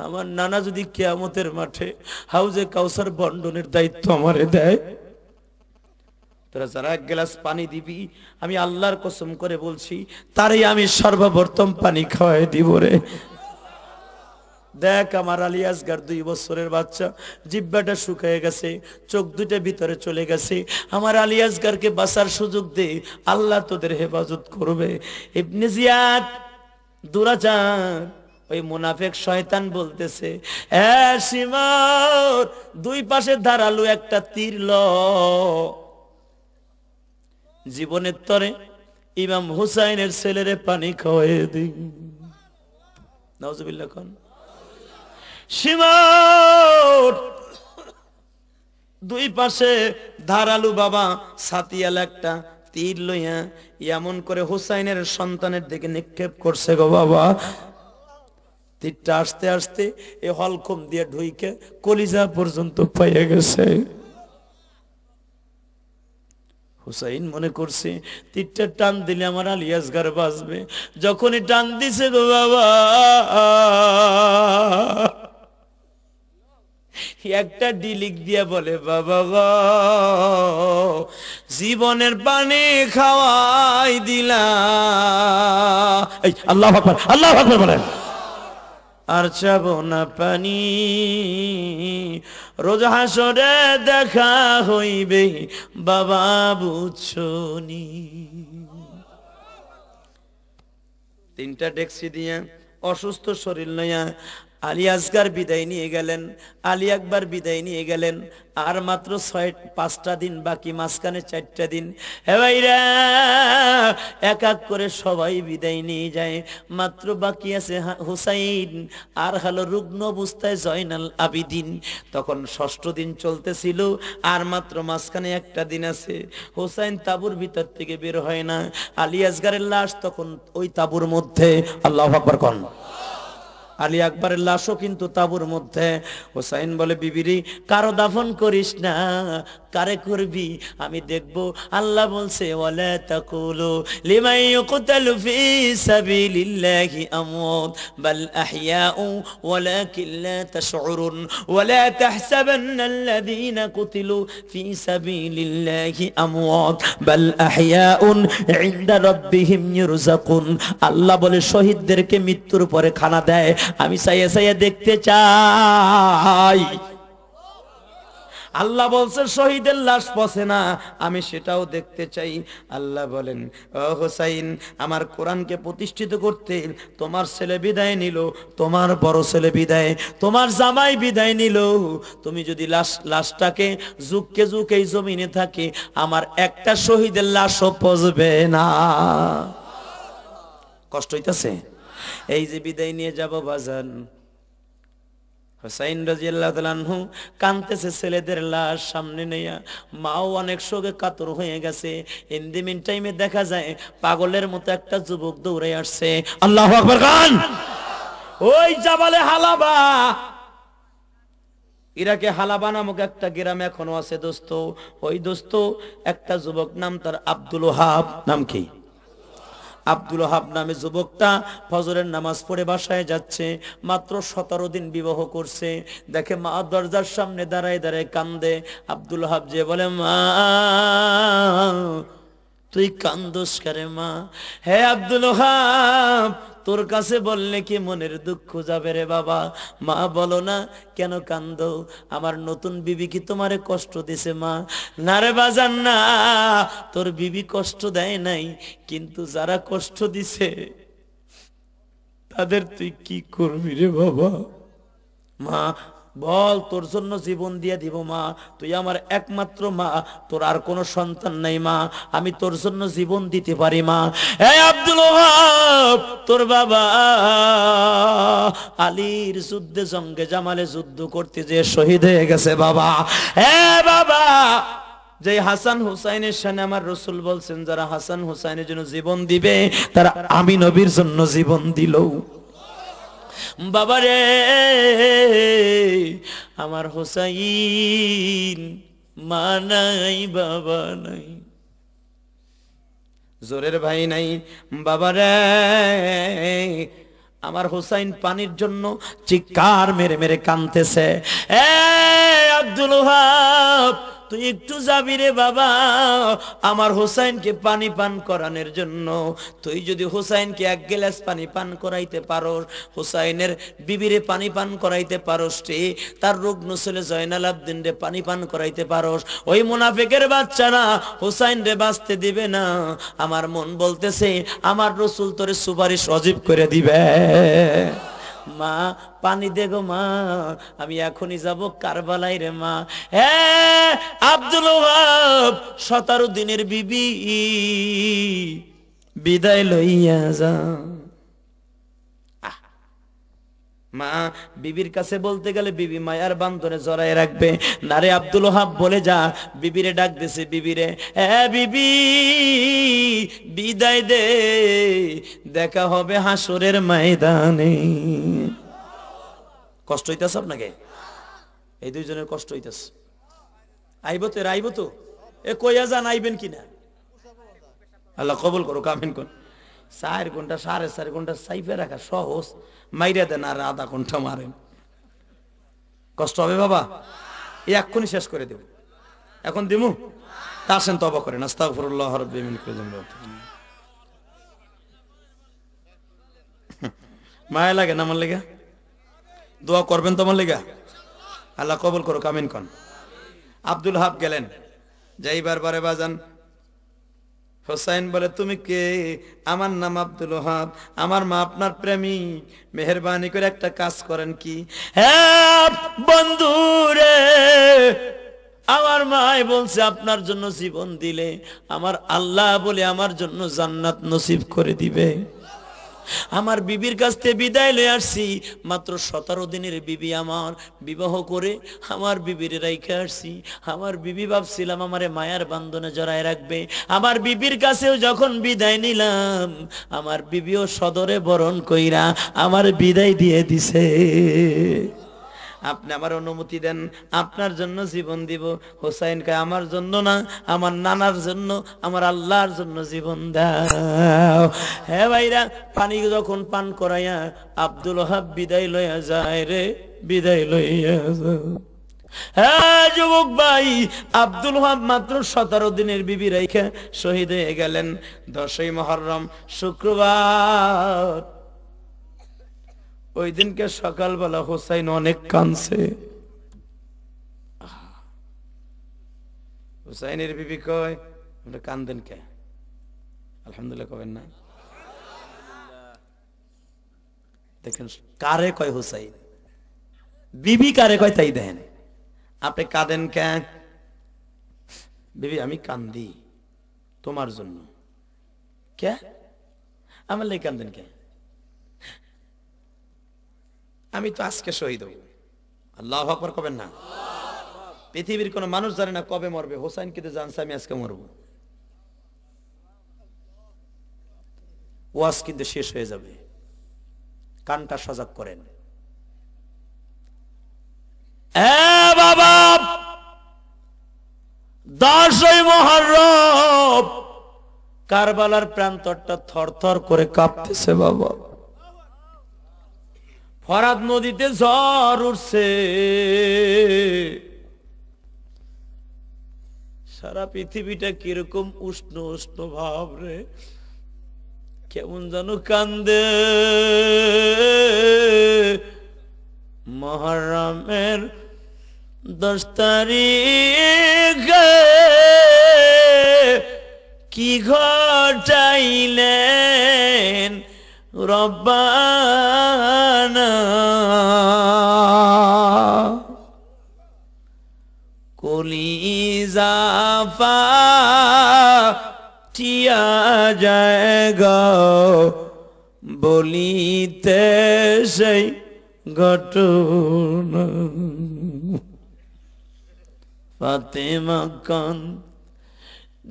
[SPEAKER 1] আমার নানা যদি কিয়ামতের মাঠে হাউজে কাউসার বন্টনের দায়িত্ব আমারে দেয়, তোরা যারা 1 গ্লাস পানি দিবি, আমি আল্লাহর কসম করে বলছি, তারই আমি সর্বপ্রথম পানি খাওয়াই দিব রে। দেখ আমার আলী আসগার 2 বছরের বাচ্চা, জিহ্বাটা শুকিয়ে গেছে, চোখ দুটো ভিতরে চলে গেছে, আমার আলী আসগারকে বাঁচার সুযোগ দে, আল্লাহ তোদের হেফাজত করবে। ইবনে জিয়াদ দুরাচার ওই মুনাফিক শয়তান বলতেছে, শিমর 2 পাশে ধারালো একটা তীর ল, জীবনের তরে ইমাম হুসাইনের ছেলেরে পানি খাওয়াই দিই। নাউজুবিল্লাহ কোন শিমর 2 পাশে ধারালু বাবা ছাতিয়াল একটা তীর লইয়া এমন করে হুসাইনের সন্তানের দিকে নিক্ষেপ করছে গো বাবা। তীরটা আস্তে আস্তে এই হলকম দিয়ে ঢুইকে কলিজা পর্যন্ত পাইয়া গেছে। হুসাইন মনে করছে তীরটা টান দিলে আমার আলী আসগার বাঁচবে। যখনই টান দিছে গো বাবা, একটা ডিলিক দিয়ে বলে, বাবা গো জীবনের পানি খাওয়াই দিলা। আল্লাহু আকবার, আল্লাহু আকবার বলেন। আর চাবো না পানি, রোজ হাসরে দেখা হইবে বাবা বুঝছনি। 3টা ডেক্সি দিয়ে অসুস্থ শরীর লইয়া আলী আসগার বিদায় নিয়ে গেলেন, আলী আকবর বিদায় নিয়ে গেলেন। আর মাত্র 5টা দিন বাকি, মাঝখানে 4টা দিন। হে ভাইরা, এক এক করে সবাই বিদায় নিয়ে যায়, মাত্র বাকি আছে হুসাইন আর হলো রুগ্ন অবস্থায় জয়নাল আবিদিন। তখন 6ষ্ঠ দিন চলতেছিল, আর মাত্র মাঝখানে 1টা দিন আছে। হুসাইন তাবুর ভিতর থেকে বের হয় না, আলী আসগারের লাশ তখন ওই তাবুর মধ্যে। আল্লাহু আকবার কোন। আলী আকবরের লাশও কিন্তু তাবুর মধ্যে। হুসাইন বলে, বিবিরি কারো দাফন করিস না, কারে করবি আমি দেখব। আল্লাহ বলছে, ওয়ালা তাকুলু লিমান ইউকতালু ফি সাবিলিল্লাহি আমওয়াত বাল আহইয়াউ ওয়ালাকিন লা তাশউরুন ওয়ালা তাহসাবান্নাল্লাযীনা কুতিলু ফি সাবিলিল্লাহি আমওয়াত বাল আহইয়াউন ইনদা রাব্বিহিম ইরযাকুন। আল্লাহ বলে, শহীদদেরকে মৃত্যুর পরে খানা দেয়, আমি চাইয়া চাইয়া দেখতে চাই। আল্লাহ বলছে শহীদের লাশ পচে না, আমি সেটাও দেখতে চাই। আল্লাহ বলেন, ও হুসাইন, আমার কোরআনকে প্রতিষ্ঠিত করতে তোমার ছেলে বিদায় নিল, তোমার বড় ছেলে বিদায়, তোমার জামাই বিদায় নিল। তুমি যদি লাশটাকে যুগকে যুগ এই জমিনে থাকে, আমার একটা শহীদের লাশও পচবে না। কষ্ট হইতাছে? এই যে বিদায় নিয়ে যাব বাজান, হুসাইন রাদিয়াল্লাহু তাআলা আনহু কাঁদতেছে ছেলেদের লাশ সামনে নিয়ে, মাও অনেক শোকে কাতর হয়ে গেছে। ইন দি মিন টাইমে দেখা যায় পাগলের মতো একটা যুবক দৌড়ে আসছে। আল্লাহু আকবার গান। ওই জাবালে হালাবা, ইরাকে হালাবা নামক একটা গ্রাম এখনো আছে দোস্ত। ওই দোস্ত একটা যুবক, নাম তার আব্দুল ওহাব। নাম কি? আব্দুল ওহাব নামে যুবকটা ফজরের নামাজ পড়ে বাসায় যাচ্ছে। মাত্র 17 দিন বিবাহ করছে। দেখে মা দরজার সামনে দাঁড়ায় দাঁড়ায় কান্দে। আব্দুল ওহাব যে বলে, মা তুই কান্দোস কারে মা? হে আব্দুল ওহাব, তোর কাছে বললে কি মনের দুঃখ যাবে রে বাবা? মা বলো না, কেন কান্দো? আমার নতুন বিবি কি তোমারে কষ্ট দিছে মা? না রে বাজান না, তোর বিবি কষ্ট দেয় নাই, কিন্তু যারা কষ্ট দিছে তাদের তুই কি করবি রে বাবা? মা বল, তোর জন্য জীবন দিয়ে দিব মা, তুই আমার একমাত্র মা, তোর আর কোনো সন্তান নাই মা, আমি তোর জন্য জীবন দিতে পারি মা। এই আব্দুল ওহাব, তোর বাবা আলীর যুদ্ধে জঙ্গে জামালে যুদ্ধ করতে যে শহীদ হয়ে গেছে বাবা। বাবা, যে হাসান হুসাইনের সামনে আমার রাসূল বলছেন, যারা হাসান হুসাইনের জন্য জীবন দিবে তারা আমি নবীর জন্য জীবন দিল। বাবারে, আমার হুসাইন মা নাই, বাবা নাই, জোরের ভাই নাই। বাবারে, আমার হুসাইন পানির জন্য চিৎকার মেরে মেরে কাঁদতেছে। আব্দুল ওহাব, তুই একটু যাবি রে বাবা আমার হোসাইনকে পানি পান করানোর জন্য। তুই যদি হোসাইনকে এক গ্লাস পানি পান করাইতে পারোস, হোসাইনের বিবিরে পানি পান করাইতে পারোস রে, তার রুগ্ন ছেলে জয়নাল আবদিন রে পানি পান করাইতে পারোস, ওই মুনাফিকের বাচ্চারা হোসাইন রে বাঁচতে দিবে না। আমার মন বলতেছে আমার রাসূল তোরে সুপারিশ অজীব করে দিবে। মা পানি দে গো মা, আমি এখনই যাব কারবালায় রে মা। হ্যাঁ আব্দুল ওহাব 17 দিনের বিবি বিদায় লইয়া যা। মা বিবির কাছে বলতে গেলে বিবি মায়ার বান্ধনে জড়ায় রাখবে না রে। আব্দুল ওহাব বলে যা, বিবিরে ডাক দিছে, বিবিরে হ্যাঁ বিবি বিদায় দে, দেখা হবে হাসরের ময়দানে। কষ্ট হইতেছে আপনাকে? এই দুইজনের কষ্ট হইতেছে। আইব তো আইব তো, এ কইয়া যান আইবেন কিনা? আল্লাহ কবুল করো, আমিন কোন। 4 ঘন্টা 4.5 ঘন্টা সাইফে রাখা সহজ, মাইরা দেন আর আধা ঘন্টা মারেন, কষ্ট হবে বাবা? এক্ষুনি শেষ করে দেব। এখন দিমু? আসেন তওবা করেন। আস্তাগফিরুল্লাহ রাব্বি মিন কুল্লি যামব। মায়া লাগে না আমার লেগা? দোয়া করবেন তোমার লেগা? আল্লাহ কবুল করো, আমিন কোন। আব্দুল ওহাব গেলেন, যাইবার বারে বাজান হোসাইন বলে তুমি কে? আমার নাম আব্দুল ওহাব, আমার মা আপনার প্রেমিক, মেহেরবানি করে একটা কাজ করেন। কি? হ্যাঁ বন্ধু রে, আমার মাই বলছে আপনার জন্য জীবন দিলে আমার আল্লাহ বলে আমার জন্য জান্নাত নসিব করে দিবে। আমার বিবির কাছ থেকে বিদায় লয়ে আসছি, মাত্র 17 দিনের বিবি আমার, বিবাহ করে আমার বিবির রাইখে আসছি। আমার বিবি ভাবছিলাম আমারে মায়ার বান্ধনে জড়ায় রাখবে। আমার বিবির কাছেও যখন বিদায় নিলাম, আমার বিবিও সদরে বরণ কইরা আমার বিদায় দিয়ে দিছে। আপনি আমার অনুমতি দেন, আপনার জন্য জীবন দিব। হোসাইন কয় আমার জন্য না, আমার নানার জন্য, আমার আল্লাহর জন্য জীবন দাও। হ্যাঁ ভাইরা, পানি যখন পান করাইয়া আব্দুল ওহাব বিদায় লইয়া যায় রে, বিদায় লইয়া যায়। হ্যাঁ যুবক ভাই, আব্দুল ওহাব মাত্র 17 দিনের বিবি রাইখা শহীদ হয়ে গেলেন। 10ই মুহররম শুক্রবার, ওই দিনকে সকালবেলা হোসাইন অনেক কাঁদছে। হোসাইনের বিবি কয় কান্দেন কে? আলহামদুলিল্লাহ কবেন না? দেখেন কারে কয় হোসাইন, বিবি কারে কয় তাই দেন। আপনি কাঁদেন কে? বিবি আমি কান্দি তোমার জন্য। কে? আমার লেগে কান্দেন কে? আমি তো আজকে শহীদ হব। আল্লাহু আকবার কবেন না? পৃথিবীর কোন মানুষ জানে না কবে মরবে, হোসাইন কিন্তু জানছে আমি আজকে মরব। ওয়াজ কিন্তু শেষ হয়ে যাবে, কানটা সজাগ করেন। বাবা 10ই মুহররম কারবালার প্রান্তরটা থরথর করে কাঁপতেছে বাবা। ফরাত নদীতে ঝড় উঠছে, সারা পৃথিবীটা কিরকম উষ্ণ উষ্ণ ভাব রে, কেমন যেন কান্দে। মুহররমের 10 তারিখে কি ঘটাইলেন রব্বানা, কলিজা ফাটিয়া যায়গা বলিতে সেই ঘটনা। ফাতেমা কান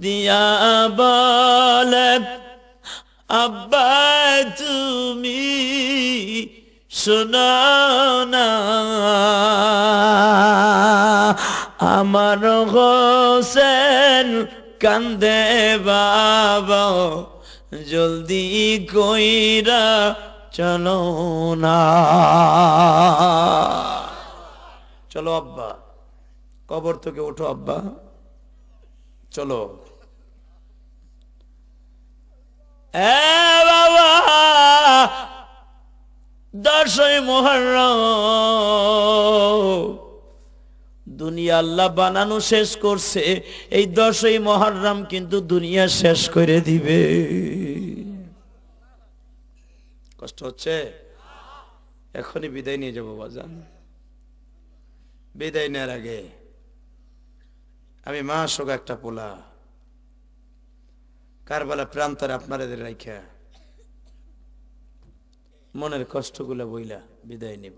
[SPEAKER 1] দিয়া বলে আব্বা তুমি শোনো না, আমার হোসেন কান্দে বাবা, জলদি কইরা চলো না। চলো আব্বা, কবর থেকে ওঠো আব্বা, চলো বাবা, 10ই মুহররম দুনিয়া আল্লাহ বানানো শেষ করছে, এই 10ই মুহররম কিন্তু দুনিয়া শেষ করে দিবে। কষ্ট হচ্ছে? এখনই বিদায় নিয়ে যাবো বাজান। বিদায় নেওয়ার আগে আমি মা শোক একটা পোলা কারবালা প্রান্তরে আপনাদের রাইখা মনের কষ্টগুলো বইলা বিদায় নিব।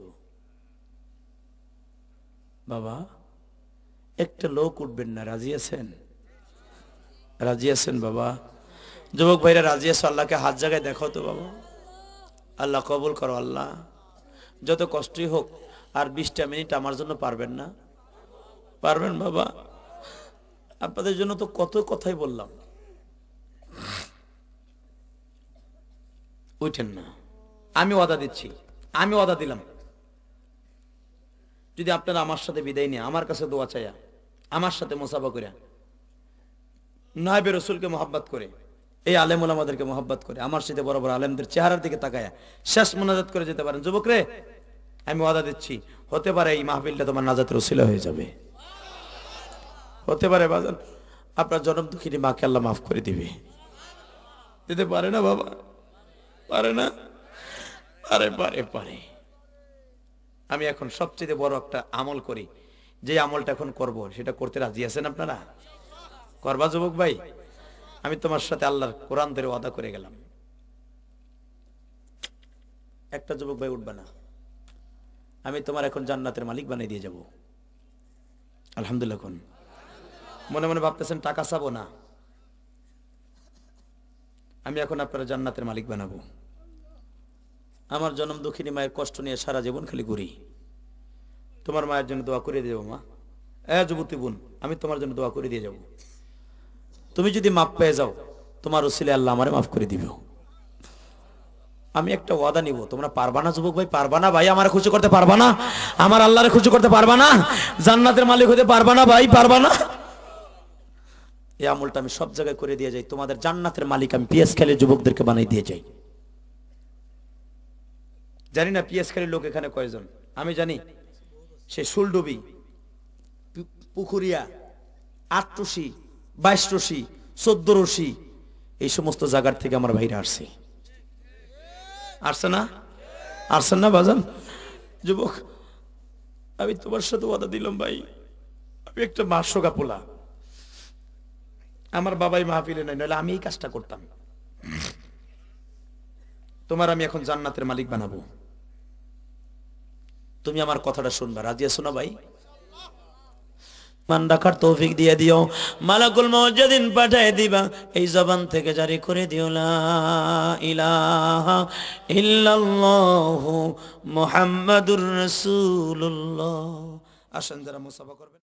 [SPEAKER 1] বাবা একটা লোক উঠবেন না, রাজি আছেন? রাজি আছেন বাবা? যুবক ভাইরা রাজি আছো? আল্লাহকে হাত জায়গায় দেখো তো বাবা। আল্লাহ কবুল করো। আল্লাহ যত কষ্টই হোক আর 20টা মিনিট আমার জন্য পারবেন না? পারবেন বাবা? আপনাদের জন্য তো কত কথাই বললাম, উঠেন না। আমি ওয়াদা দিচ্ছি, আমি ওয়াদা দিলাম, যদি আপনারা আমার সাথে বিদায় নিয়ে আমার কাছে দোয়া চাইয়া, আমার সাথে মুসাফা করে, নায়েবে রাসূলকে মোহাব্বত করে, এই আলেম ওলামাদেরকে মোহাব্বত করে, আমার সাথে বড় বড় আলেমদের চেহারার দিকে তাকায়া শেষ মোনাজাত করে যেতে পারেন, যুবক রে আমি ওয়াদা দিচ্ছি, হতে পারে এই মাহফিলটা তোমার নাজাতের ওসিলা হয়ে যাবে। হতে পারে বাজান, আপনার জনম দুঃখিনী মাকে আল্লাহ মাফ করে দিবে। দিতে পারে না বাবা? পারে না? পারে পারে পারে। আমি এখন সবচেয়ে বড় একটা আমল করি, যে আমলটা এখন করব সেটা করতে রাজি আছেন আপনারা? করবা যুবক ভাই? আমি তোমার সাথে আল্লাহর কোরআন ধরে ওয়াদা করে গেলাম, একটা যুবক ভাই উঠবে না, আমি তোমার এখন জান্নাতের মালিক বানিয়ে দিয়ে যাব। আলহামদুলিল্লাহ। কোন মনে মনে ভাবতেছেন টাকা চাবো না, আমি এখন আপনারা জান্নাতের মালিক বানাবো। আমার জনম দুঃখিনী মায়ের কষ্ট নিয়ে সারা জীবন খালি ঘুরি, তোমার মায়ের জন্য দোয়া করে দিয়ে যাবো। মা যুবতী বোন, আমি তোমার জন্য দোয়া করে দিয়ে যাব। তুমি যদি মাপ পেয়ে যাও, তোমার ওসিলে আল্লাহ আমারে মাফ করে দিব। আমি একটা ওয়াদা নিব, তোমরা পারবা না যুবক ভাই? পারবা না ভাই? আমারে খুশি করতে পারবা না? আমার আল্লাহরে খুশি করতে পারবা না? জান্নাতের মালিক হতে পারবা না ভাই? পারবা না? এই আমলটা আমি সব জায়গায় করে দিয়ে যাই, তোমাদের জান্নাতের মালিক আমি পিএসখালীর যুবকদেরকে বানিয়ে দিয়ে যাই। জানি না পিএসখালীর লোক এখানে কয়জন, আমি জানি সে শুলডুবি, পুকুরিয়া, 8 রশি, 22 রশি, 14 রশি, এই সমস্ত জায়গার থেকে আমার ভাইরা আসছে। আসছে না? আসছেন না বাজান? যুবক আমি তোমার সাথে ওয়াদা দিলাম ভাই, আমি একটা মাসোগা পোলা, আমার বাবাই মাহফিলে নাই, নইলে আমি এই কাজটা করতাম। তোমার আমি এখন জান্নাতের মালিক বানাবো, তুমি আমার কথাটা শুনবা। রাজি আছো না ভাই? মান রাখার তৌফিক দিয়ে দিও, মালাকুল মউত যেদিন পাঠায় দিবা এই জবান থেকে জারি করে দিও লা ইলাহা ইল্লাল্লাহু মুহাম্মাদুর রাসূলুল্লাহ। আসেন যারা মুসাফা করবেন।